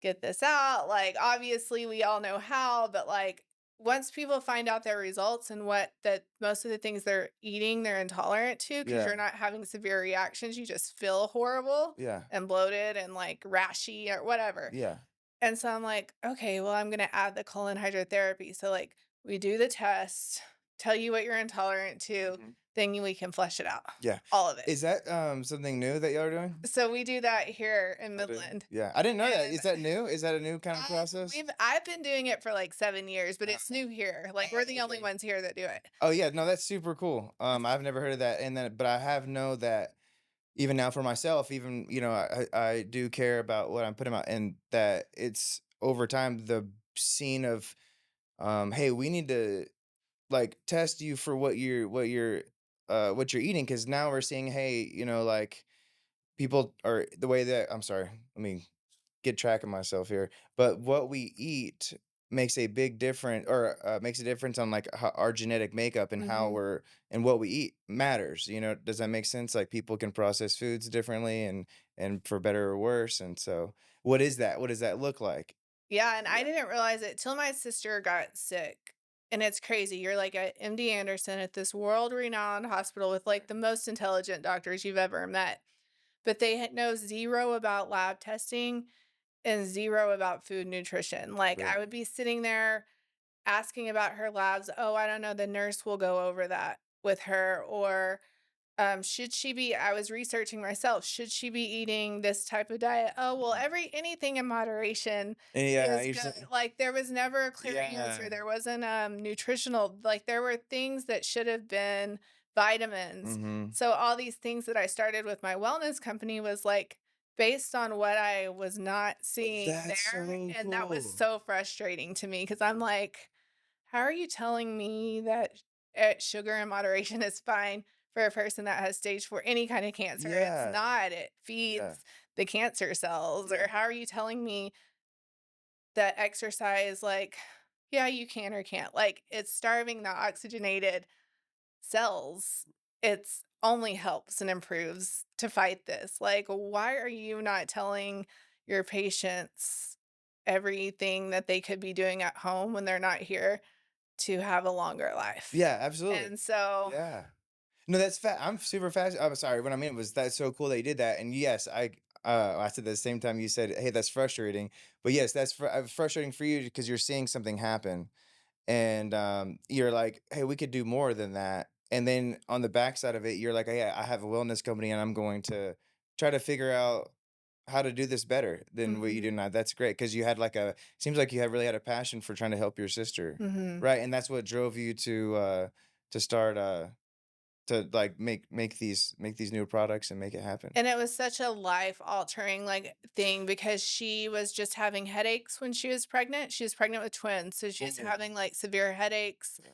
get this out. Like, obviously, we all know how, but like, once people find out their results and what that most of the things they're eating, they're intolerant to, because Yeah, you're not having severe reactions, you just feel horrible yeah, and bloated and like rashy or whatever. yeah. And so I'm like, okay, well, I'm going to add the colon hydrotherapy. So, like, we do the test, tell you what you're intolerant to, Mhm. then we can flush it out, Yeah. all of it. Is that, something new that y'all are doing? So we do that here in Oh, do you? Midland, Yeah, I didn't know that. and Is that new? Is that a new kind of process? I've been doing it for like 7 years, but it's Oh, new here. Like we're the only okay. ones here that do it. Oh, yeah, no, that's super cool. I've never heard of that, and then but I have know that even now for myself, even, I do care about what I'm putting out, and that it's over time, the scene of, "Hey, we need to, like, test you for what you're eating, because now we're seeing, hey, like, people are the way that I'm sorry, let me get track of myself here. But what we eat makes a big difference, or makes a difference on like how our genetic makeup and how Mhm. we're and what we eat matters. Does that make sense? Like people can process foods differently and for better or worse. And so what is that? What does that look like? Yeah, and I Yeah. didn't realize it till my sister got sick. And it's crazy. You're like at MD Anderson at this world-renowned hospital with like the most intelligent doctors you've ever met. But they know zero about lab testing and zero about food nutrition. Like I Right. would be sitting there asking about her labs. Oh, I don't know. The nurse will go over that with her. Or should she be I was researching myself, should she be eating this type of diet? Oh, well, Mhm. anything in moderation And yeah, is you're good. saying, Like there was never a clear answer. yeah. There wasn't nutritional, like there were things that should have been vitamins. Mm-hmm. So all these things that I started with my wellness company was like based on what I was not seeing That's there. so And that was cool. so frustrating to me because I'm like, how are you telling me that sugar in moderation is fine for a person that has stage 4 any kind of cancer? It's Yeah. not. It Yeah. feeds the cancer cells. Yeah. Or how are you telling me that exercise, like, yeah, you can or can't. Like, it's starving the oxygenated cells. It's only helps and improves to fight this. Like, why are you not telling your patients everything that they could be doing at home when they're not here to have a longer life? Yeah, absolutely. And so Yeah. No, that's I'm super fast. I'm sorry. What I mean was that's so cool that you did that. And yes, I said at the same time you said, "Hey, that's frustrating." But yes, that's frustrating for you because you're seeing something happen, and you're like, "Hey, we could do more than that." And then on the backside of it, you're like, "Hey, I have a wellness company, and I'm going to try to figure out how to do this better than what you do mhm, now." That's great because you had like a seems like you have really had a passion for trying to help your sister, mhm. right? And that's what drove you to start to like make these new products and make it happen. And it was such a life altering, like, thing because she was just having headaches when she was pregnant. She was pregnant with twins, so she was Oh, having, like, severe headaches, yeah.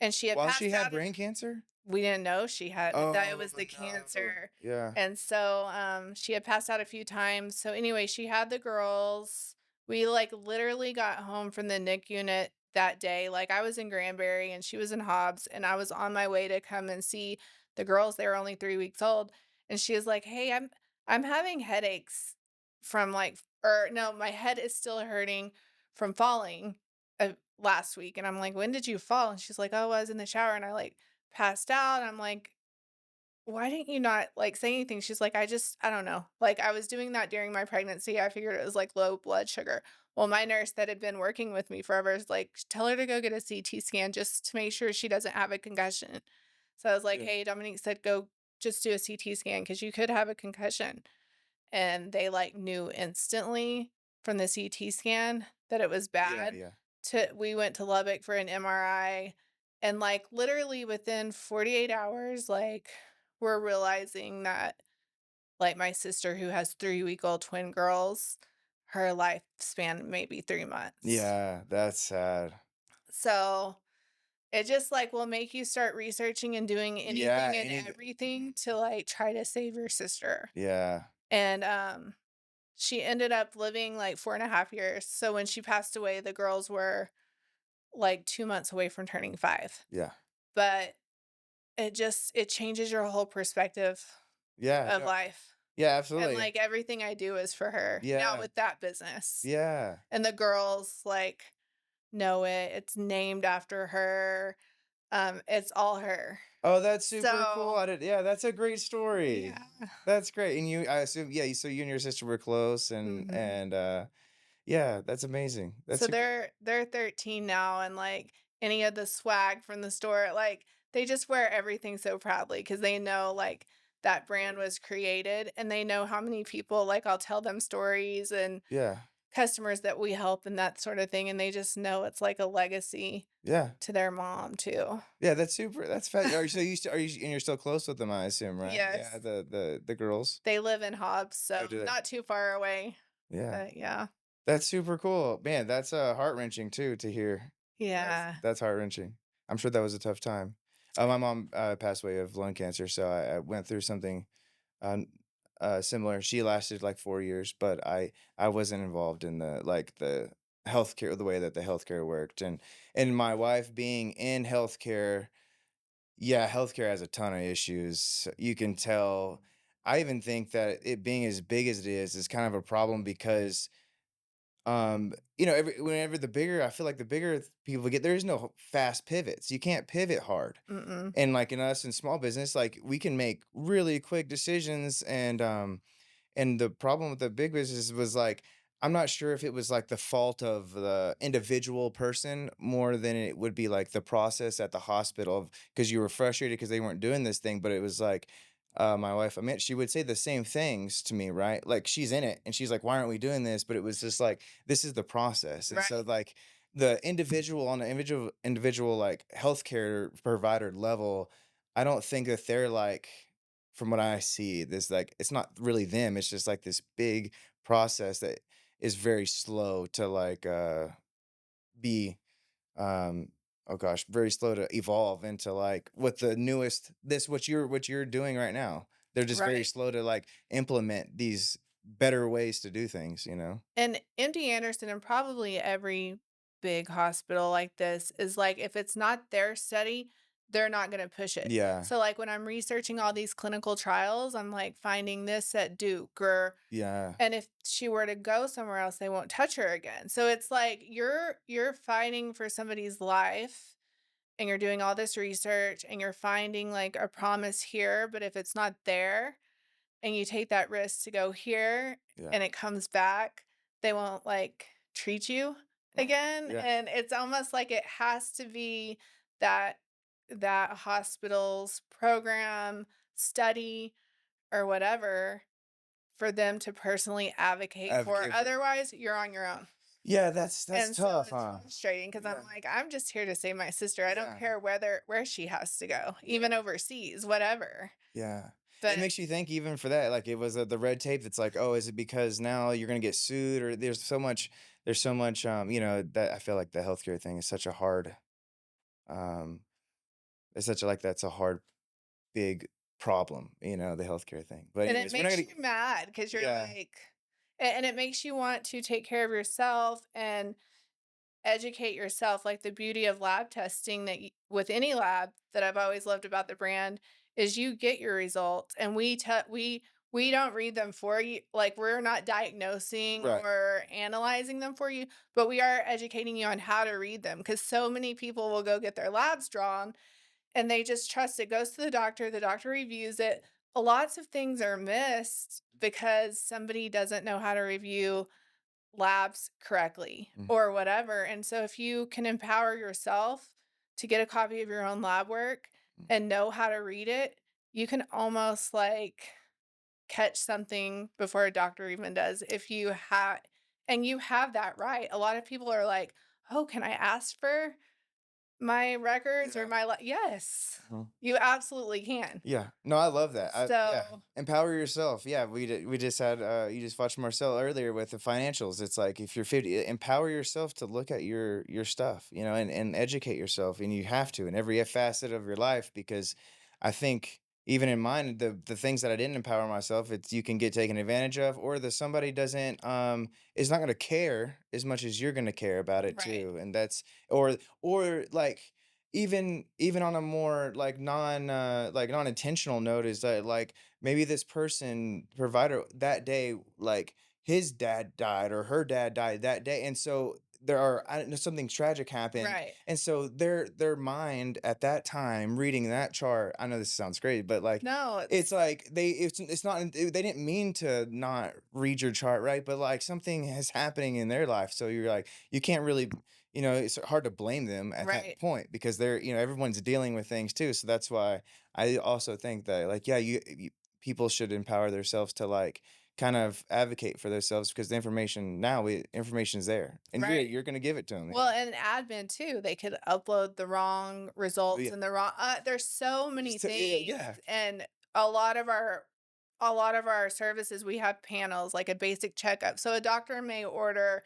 and she had While she passed had out. brain cancer? We didn't know she had that it Oh, was the no. cancer, Yeah. and so, she had passed out a few times, so anyway, she had the girls. We, like, literally got home from the NIC unit that day, like, I was in Granbury and she was in Hobbs, and I was on my way to come and see the girls. They were only 3 weeks old, and she was like, "Hey, I'm having headaches from, like" or no, "My head is still hurting from falling, last week," and I'm like, "When did you fall?" And she's like, "Oh, I was in the shower and I, like, passed out." I'm like, "Why didn't you not, like, say anything?" She's like, I don't know. Like, I was doing that during my pregnancy. I figured it was, like, low blood sugar." Well, my nurse that had been working with me forever is like, "Tell her to go get a CT scan just to make sure she doesn't have a concussion." So I was like, Yeah. "Hey," Dominique said, "Go just do a CT scan because you could have a concussion." And they, like, knew instantly from the CT scan that it was Yeah, bad. yeah. To We went to Lubbock for an MRI, and, like, literally within 48 hours, like, we're realizing that, like, my sister who has 3-week-old twin girls, her lifespan may be 3 months. Yeah, that's sad. So, it just, like, will make you start researching and doing Yeah, anything and everything to, like, try to save your sister. yeah, And, she ended up living, like, 4.5 years, so when she passed away, the girls were, like, 2 months away from turning 5. yeah. But it changes your whole perspective Yeah, of no, life, yeah, and, absolutely. like, everything I do is for her, now Yeah, with that business, yeah. and the girls, like, know it, it's named after her, it's all her. Oh, that's super cool. So Yeah, that's a great story. yeah. That's great. And I assume, yeah, so you and your sister were close Mhm. yeah, that's amazing. That's So super. they're 13 now, and, like, any of the swag from the store, like, They just wear everything so proudly because they know, like, that brand was created, and they know how many people like, I'll tell them stories and Yeah. customers that we help and that sort of thing, and they just know it's like a legacy Yeah. to their mom too. Yeah, that's super. That's fat. Are you so you are you and you're still close with them, I assume, right? Yeah, Yes. the girls. They live in Hobbs, Oh, so do they? not too far away, Yeah. but yeah. That's super cool. Man, that's, heart-wrenching too to hear. Yeah. That's heart-wrenching. I'm sure that was a tough time. My mom, passed away of lung cancer, so I went through something, um, similar. She lasted, like, 4 years, but I wasn't involved in the healthcare the way that the healthcare worked, and my wife being in healthcare, yeah, healthcare has a ton of issues. You can tell. I even think that it being as big as it is kind of a problem because whenever the bigger I feel like the bigger people get, there is no fast pivots. You can't pivot hard. Mm-mm. And like in us in small business, like we can make really quick decisions and the problem with the big business was like, I'm not sure if it was like the fault of the individual person more than it would be like the process at the hospital because you were frustrated because they weren't doing this thing. But it was like, my wife, I mean, she would say the same things to me, right? Like she's in it and she's like, why aren't we doing this? But it was just like, this is the process. And so Right. like the individual on the individual like healthcare provider level, I don't think that they're like from what I see, this like it's not really them. It's just like this big process that is very slow to like be oh gosh, very slow to evolve into like what the newest this what you're doing right now. They're just very Right. slow to like implement these better ways to do things, you know? And MD Anderson and probably every big hospital like this is like, if it's not their study, they're not going to push it. Yeah. So, like, when I'm researching all these clinical trials, I'm like finding this at Duke, or, Yeah. and if she were to go somewhere else, they won't touch her again. So it's like you're fighting for somebody's life and you're doing all this research and you're finding like a promise here, but if it's not there, and you take that risk to go here Yeah. and it comes back, they won't, like, treat you Right. again, Yeah. and it's almost like it has to be that hospital's program, study, or whatever for them to personally advocate for, Advocate for otherwise, you're on your own. Yeah, that's And so tough, it's huh? frustrating because 'cause I'm Yeah. like, "I'm just here to save my sister, I don't Yeah. care where she has to go, even Yeah. overseas, whatever." Yeah. It But makes you think even for that, like it was the red tape that's like, oh, is it because now you're gonna get sued or there's so much that I feel like the healthcare thing is such a hard um it's such a like that's a hard big problem, the healthcare thing. But and it anyways, we're not makes gonna you mad because 'cause you're yeah, like, and it makes you want to take care of yourself and educate yourself, like, the beauty of lab testing that with any lab that I've always loved about the brand is you get your results, and we don't read them for you, like, we're not diagnosing right. or analyzing them for you, but we are educating you on how to read them because so many people will go get their labs drawn and they just trust it goes to the doctor reviews it. Lots of things are missed because somebody doesn't know how to review labs correctly Mhm. or whatever, and so if you can empower yourself to get a copy of your own lab work Mm. and know how to read it, you can almost, like, catch something before a doctor even does if you have, and you have that right. A lot of people are like, "Oh, can I ask for my records or Yeah. my" yes, Mhm. you absolutely can. Yeah. No, I love that. Yeah. So Empower yourself. Yeah, we just had you just watched Marcel earlier with the financials. It's like if you're 50, empower yourself to look at your stuff, and educate yourself and you have to in every facet of your life because I think even in mine the things that I didn't empower myself, it's you can get taken advantage of or the somebody doesn't is not going to care as much as you're going to care about it right. too. And that's or like even on a more like non-intentional note is that like maybe this person provider that day like his dad died or her dad died that day and so there are I don't know, something tragic happened, Right. and so their mind at that time reading that chart, I know this sounds crazy, but, like, No, it's it's like it's not they didn't mean to not read your chart, right? But, like, something is happening in their life, so you're like, you can't really it's hard to blame them at that right. point because they're everyone's dealing with things too, so that's why I also think that, like, yeah, people should empower themselves to, like, kind of advocate for themselves because the information now information's there, and Right. you're gonna give it to them. Well, and admin too, they could upload the wrong results Yeah. and the wrong there's so many So, things, yeah. and a lot of our a lot of our services, we have panels, like a basic checkup. So a doctor may order,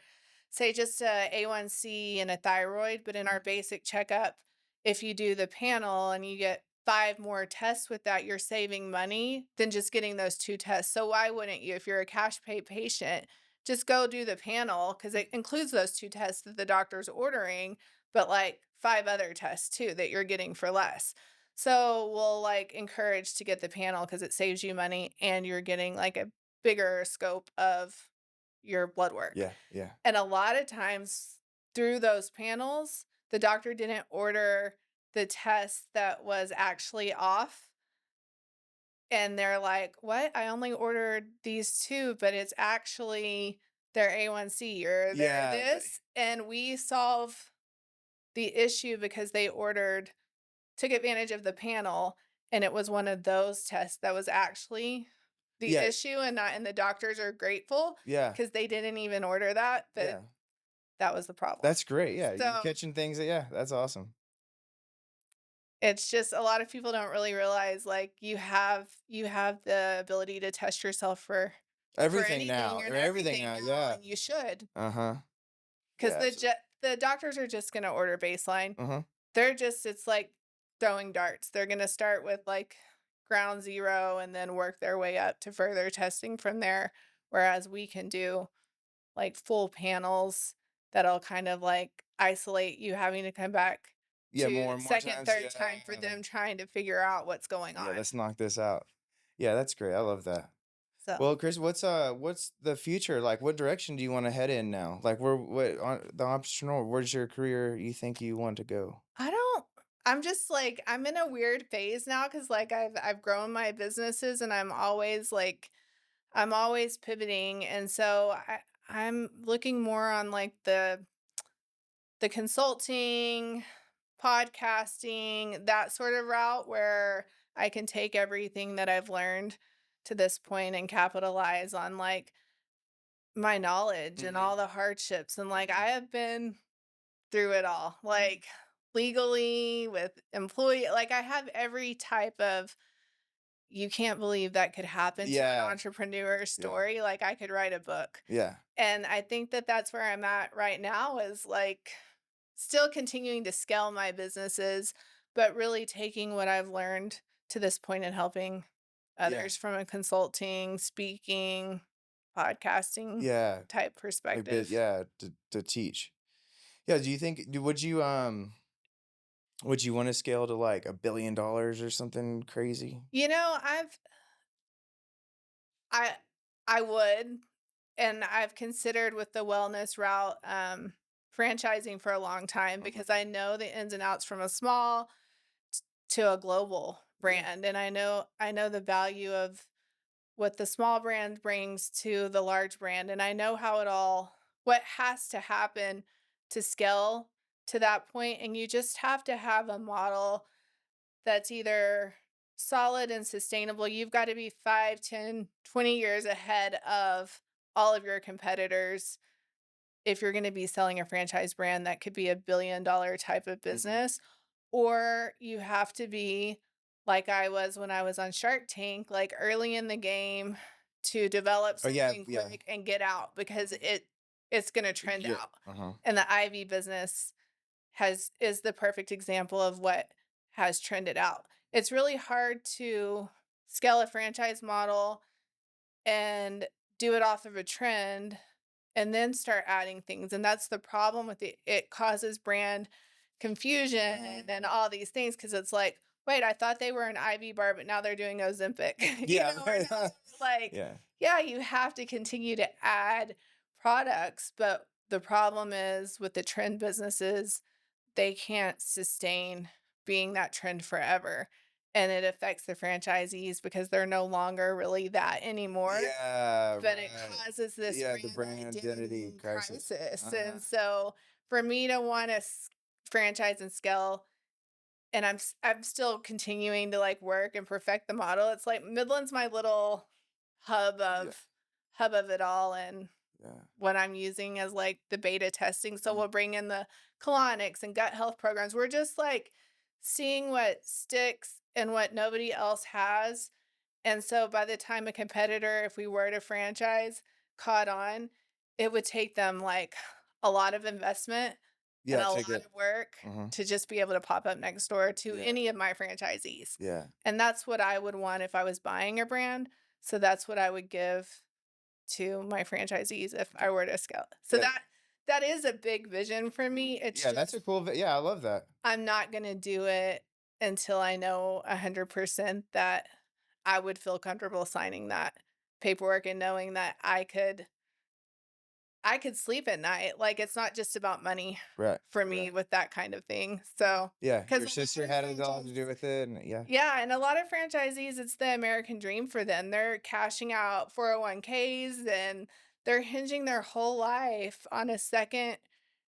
say, just a A1C and a thyroid, but in our basic checkup, if you do the panel and you get 5 more tests with that, you're saving money than just getting those 2 tests. So why wouldn't you? If you're a cash pay patient, just go do the panel because it includes those 2 tests that the doctor's ordering, but, like, 5 other tests too that you're getting for less. So we'll, like, encourage to get the panel because it saves you money and you're getting, like, a bigger scope of your blood work. Yeah, yeah. And a lot of times through those panels, the doctor didn't order the test that was actually off, and they're like, "What? I only ordered these 2, but it's actually their A1C or their Yeah, this," and we solve the issue because they ordered took advantage of the panel, and it was one of those tests that was actually the yeah, issue and not and the doctors are grateful yeah, because they didn't even order that, but yeah. that was the problem. That's great, yeah, you So, catching things that yeah, that's awesome. it's just a lot of people don't really realize, like, you have the ability to test yourself for Everything anything now and everything everything now, now, yeah. and you should, Uh-huh. 'cause Yeah, absolutely. the doctors are just gonna order baseline. Uh-huh. They're just it's like throwing darts. They're gonna start with, like, ground zero and then work their way up to further testing from there, whereas we can do, like, full panels that'll kind of, like, isolate you having to come back Yeah, more to and more 2nd, times, 3rd time for yeah. them trying to figure out what's going Yeah, on. let's knock this out. Yeah, that's great, I love that. So Well, Chris, what's the future like? What direction do you want to head in now? Like, where what on the entrepreneur? Where's your career you think you want to go? I don't I'm just, like I'm in a weird phase now because like, I've grown my businesses and I'm always pivoting, and so I'm looking more on, like, the consulting, podcasting, that sort of route where I can take everything that I've learned to this point and capitalize on, like, my knowledge and Mhm. all the hardships, and, like, I have been through it all, like, legally, with employee like, I have every type of you can't believe that could happen to an Yeah, entrepreneur yeah, story, like, I could write a book. yeah, And I think that that's where I'm at right now is, like, still continuing to scale my businesses, but really taking what I've learned to this point and helping yeah, others from a consulting, speaking, podcasting yeah. type Like, bit, perspective. yeah, to teach. Yeah. Do you think? Would you want to scale to like $1 billion or something crazy? You know, I I would, and I've considered with the wellness route, franchising for a long time Mhm. because I know the ins and outs from a small to a global Yeah. brand, and I know the value of what the small brand brings to the large brand, and I know how it all what has to happen to scale to that point, and you just have to have a model that's either solid and sustainable. You've got to be 5, 10, 20 years ahead of all of your competitors if you're gonna be selling a franchise brand that could be $1 billion type of Mhm. business, or you have to be like I was when I was on Shark Tank, like, early in the game to develop Oh yeah, something yeah, quick and get out because it's gonna trend yeah. out. Uh huh. And the Ivy business has is the perfect example of what has trended out. It's really hard to scale a franchise model and do it off of a trend and then start adding things, and that's the problem with it. It causes brand confusion and all these things because it's like, "Wait, I thought they were an IV bar, but now they're doing Ozempic." Yeah, Or now it's like, yeah, yeah, you have to continue to add products, but The problem is with the trend businesses, they can't sustain being that trend forever, and it affects the franchisees because they're no longer really that anymore, Yeah, but it right. causes this Yeah, the brand brand identity identity crisis. crisis, Uh-huh. and so for me to wanna franchise and scale and I'm still continuing to, like, work and perfect the model, it's like Midland's my little hub Yeah, of hub of it all, and yeah. what I'm using as, like, the beta testing, so Mhm. we'll bring in the colonics and gut health programs. We're just, like, seeing what sticks and what nobody else has, and so by the time a competitor, if we were to franchise, caught on, it would take them, like, a lot of investment and Yeah, a to lot get of work mhm. to just be able to pop up next door to Yeah, any of my franchisees, yeah, and that's what I would want if I was buying a brand, so that's what I would give to my franchisees if I were to scale. So yeah, that is a big vision for me. It's yeah, that's a just cool yeah, I love that. I'm not gonna do it until I know 100% that I would feel comfortable signing that paperwork and knowing that I could sleep at night. Like, it's not just about money Right, for me right. with that kind of thing. So, Yeah, because your a lot sister of had it all to do franchisees with it, and yeah. yeah, and a lot of franchisees, it's the American dream for them. They're cashing out 401(k)s and they're hinging their whole life on a second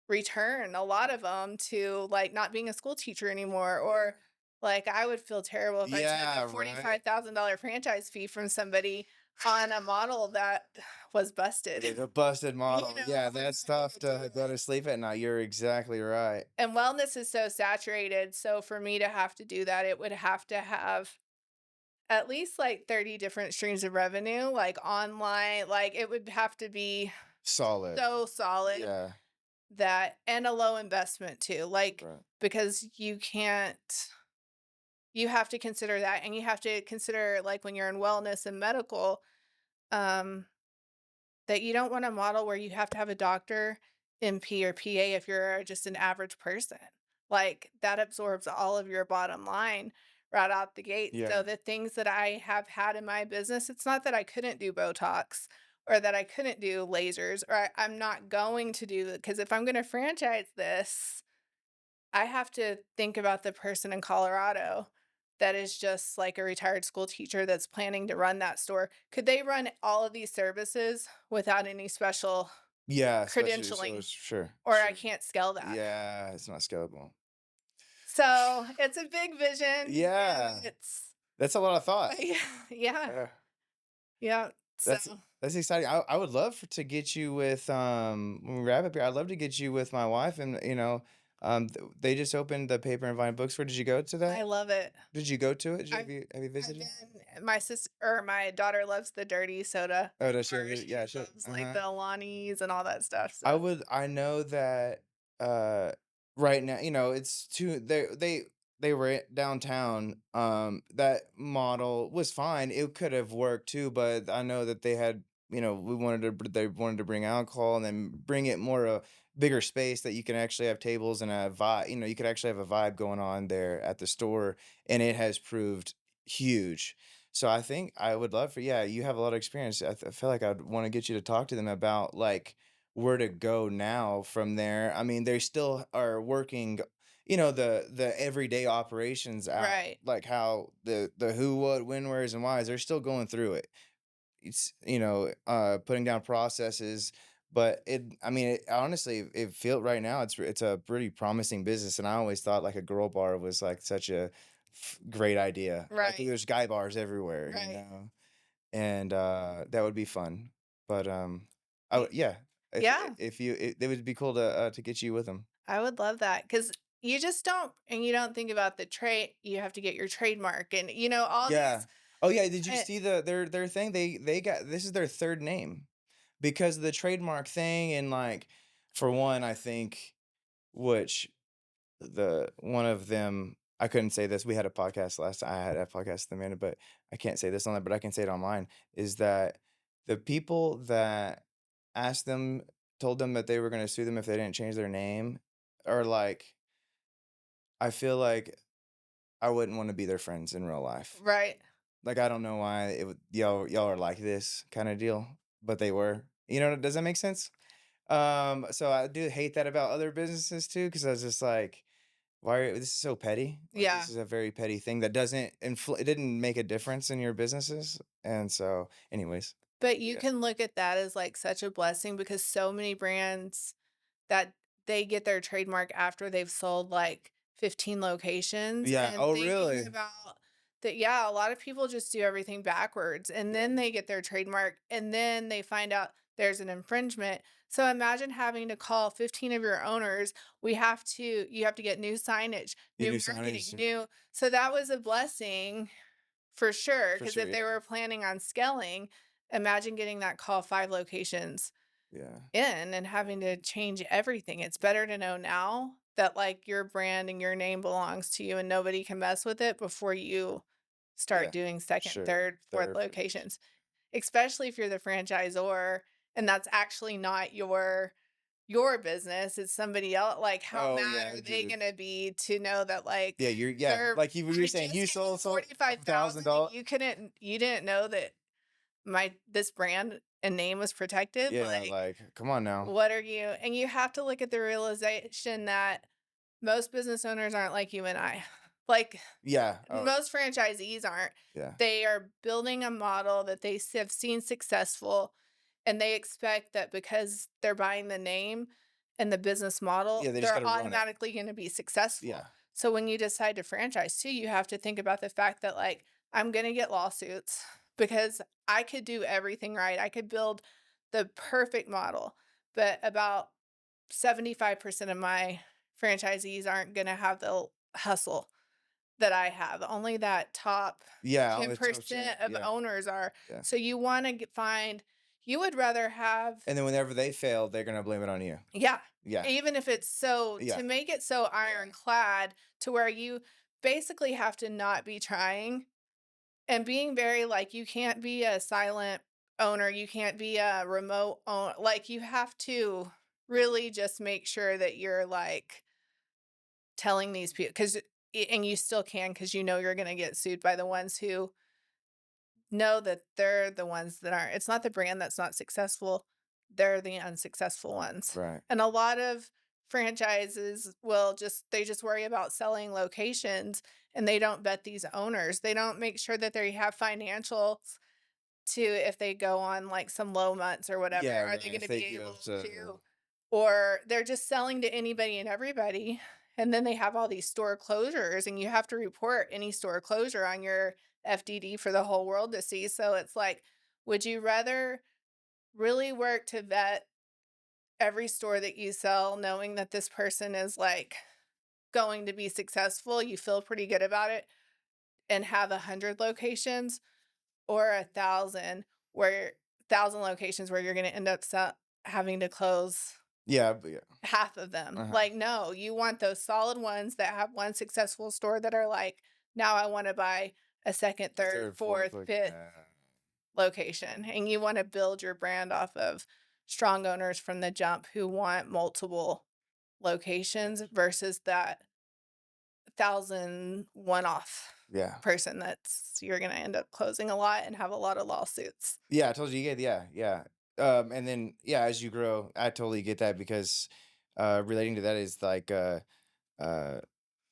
return, a lot of them to, like, not being a school teacher anymore, Yeah. or, like, I would feel terrible if I took a Yeah, right. $45,000 franchise fee from somebody on a model that was busted. The busted You model. know, Yeah, I'm that's not tough gonna do to go to it. sleep at night. You're exactly right. And wellness is so saturated, so for me to have to do that, it would have to have at least, like, 30 different streams of revenue, like, online, like, it would have to be Solid. so solid Yeah, that and a low investment too, like, right. because you have to consider that, and you have to consider, like, when you're in wellness and medical, um, that you don't want a model where you have to have a doctor, MP, or PA if you're just an average person. Like, that absorbs all of your bottom line right out the gate. So, Yeah. the things that I have had in my business, it's not that I couldn't do Botox or that I couldn't do lasers or I'm not going to do it because if I'm gonna franchise this, I have to think about the person in Colorado that is just like a retired school teacher that's planning to run that store. Could they run all of these services without any special Yeah, especially so credentialing? sure, Or I sure. can't scale that. Yeah, it's not scalable. So, it's a big vision, and Yeah, it's that's a lot of thought. yeah, yeah, Yeah. yeah. So That's that's exciting. I would love to get you with when we wrap up here. I'd love to get you with my wife, and they just opened the Paper and Vine bookstore. Did you go to that? I love it. Did you go to it? I've Have you I've visited? been my sister or my daughter loves the dirty soda Oh, does she? bars. She Yeah, sure. loves, like, Uh-huh. the Alani's and all that stuff, so I know that uh right now, it's too they were downtown. That model was fine. It could have worked too, but I know that they had, they wanted to bring alcohol and then bring it more a bigger space that you can actually have tables and a vibe, you could actually have a vibe going on there at the store, and it has proved huge. So I think I would love for yeah, you have a lot of experience. I feel like I'd want to get you to talk to them about like where to go now from there. I mean, they still are working, the everyday operations out, right, like how the who, what, when, where's, and whys. They're still going through it. It's putting down processes, but I mean, honestly, it feel right now it's a pretty promising business. And I always thought like a girl bar was like such a great idea. Like right, there's guy bars everywhere, right. and that would be fun. But I Y would yeah, yeah, if you it would be cool to get you with them. I would love that because you don't think about the trade you have to get your trademark and, all Yeah. these Oh yeah, did you eh see their thing? They got this is their third name because of the trademark thing, and like for one, I think which the one of them I couldn't say this. We had a podcast last time. I had a podcast with Amanda, but I can't say this on it, but I can say it online. Is that the people that asked them told them that they were going to sue them if they didn't change their name are like I feel like I wouldn't want to be their friends in real life. right. Like I don't know why it would y'all are like this kind of deal, but they were. Does that make sense? So I do hate that about other businesses too, because I was just like, why this is so petty. Like Yeah. this is a very petty thing that it didn't make a difference in your businesses. And so, anyways, But you yeah. can look at that as, like, such a blessing because so many brands that they get their trademark after they've sold, like, 15 locations, Yeah. and Oh, thinking really? about that yeah, a lot of people just do everything backwards, and Yeah. then they get their trademark, and then they find out there's an infringement. So imagine having to call 15 of your owners, you have to get new signage, You new do marketing, signage new so that was a blessing for sure. for Because sure. if Yeah. they were planning on scaling, imagine getting that call 5 locations Yeah. in and having to change everything. It's better to know now that, like, your brand and your name belongs to you and nobody can mess with it before you start Yeah. doing 2nd, Sure. 3rd, 4th Third, for sure. locations, especially if you're the franchisor and that's actually not your business, it's somebody else. Like, how Oh mad yeah, are they dude. gonna be to know that, like, Yeah. they're Like you were I saying, just you gave you sold a thousand 45,000 and dollars. you didn't know that my this brand and name was protected? Yeah. Like, Like, come on now. what are you and you have to look at the realization that most business owners aren't like you and I. Like, Yeah. Oh, most franchisees aren't. yeah. They are building a model that have seen successful, and they expect that because they're buying the name and the business model, Yeah. They just got they're to run it. automatically gonna be successful. Yeah. So when you decide to franchise too, you have to think about the fact that, like, I'm gonna get lawsuits because I could do everything right. I could build the perfect model, but about 75% of my franchisees aren't gonna have the hustle that I have. Only that top Yeah. Only 10%. 10% of Yeah. owners are. Yeah. So you wanna find you would rather have And then whenever they fail, they're gonna blame it on you. yeah, Yeah. even if it's so Yeah. to make it so Yeah. ironclad to where you basically have to not be trying and being very like, you can't be a silent owner, you can't be a remote like, you have to really just make sure that you're, like, telling these people because and you still can because you know you're gonna get sued by the ones who know that they're the ones that aren't it's not the brand that's not successful, they're the unsuccessful ones. Right. And a lot of franchises will they just worry about selling locations and they don't vet these owners. They don't make sure that they have financials to if they go on, like, some low months or whatever, Yeah. are they Right. gonna If they be get able upset. to or they're just selling to anybody and everybody, and then they have all these store closures, and you have to report any store closure on your FDD for the whole world to see, so it's like, would you rather really work to vet every store that you sell knowing that this person is, like, going to be successful, you feel pretty good about it, and have 100 locations or 1,000 where 1,000 locations where you're gonna end up having to close Yeah. But yeah. half of them. Uh huh. Like, no, you want those solid ones that have one successful store that are like, "Now I wanna buy a 2nd, A 3rd, third, fourth. 4th, Like. 5th location," and you wanna build your brand off of strong owners from the jump who want multiple Yeah. locations versus that 1,000 one-off Yeah. person that's you're gonna end up closing a lot and have a lot of lawsuits. Yeah. I told you. Yeah. Yeah. And then yeah, as you grow, I totally get that because, relating to that is like, uh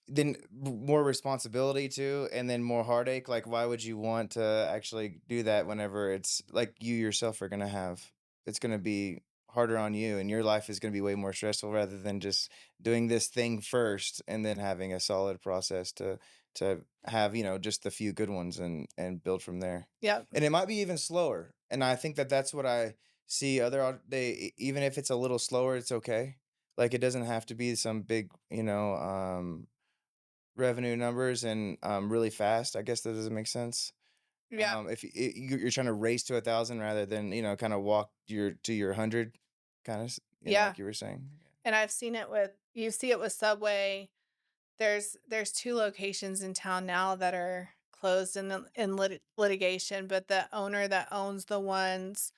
then more responsibility too, and then more heartache. Like, why would you want to actually do that whenever it's like you yourself are gonna have it's gonna be harder on you, and your life is gonna be way more stressful rather than just doing this thing first and then having a solid process to have, just a few good ones and build from there. Yep. And it might be even slower. And I think that that's what I see even if it's a little slower, it's okay. Like it doesn't have to be some big, revenue numbers and, really fast. I guess that doesn't make sense. Yeah. If you're trying to race to 1,000 rather than, kind of walk your 100 kind of, Yeah. like you were saying. And I've seen it with you see it with Subway. There's 2 locations in town now that are closed in litigation, but the owner that owns the ones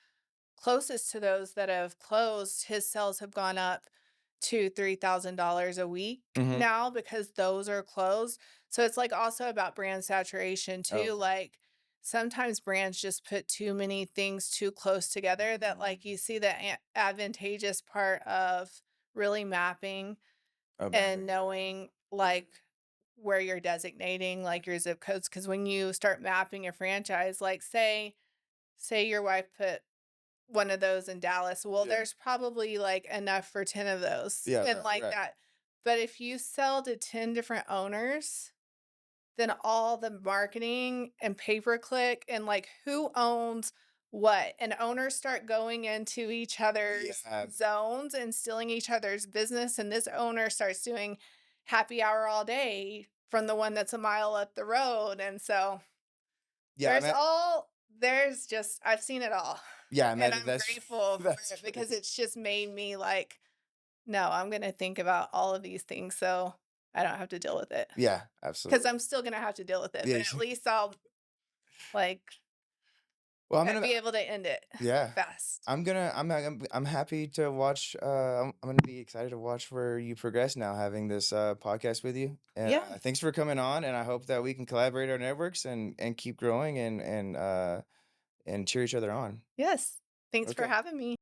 closest to those that have closed, his sales have gone up to $3,000 a week Mhm. now because those are closed. So it's, like, also about brand saturation too, Okay. like, sometimes brands just put too many things too close together that, like, you see the advantageous part of really mapping Oh, and mapping. knowing, like, where you're designating, like, your zip codes. Because when you start mapping a franchise, like, say your wife put one of those in Dallas, well, Yeah. there's probably, like, enough for 10 of those Yeah, and right, like right. that. But if you sell to 10 different owners, then all the marketing and pay per click and, like, who owns what, and owners start going into each other's Yeah. zones and stealing each other's business, and this owner starts doing happy hour all day from the one that's a mile up the road, and so Yeah, I met there's just I've seen it all, yeah, I and imagine I'm that's grateful for that's it because crazy. it's just made me like, "No, I'm gonna think about all of these things so I don't have to deal with it." Yeah, 'Cause absolutely. I'm still gonna have to deal with it, Yeah, but at least I'll, like, well, I'm gonna be able to end it yeah. fast. I'm happy to watch, I'm gonna be excited to watch where you progress now having this, podcast with you, and, Yeah. thanks for coming on, and I hope that we can collaborate our networks and keep growing and cheer each other on. Yes. Thanks for Okay. having me.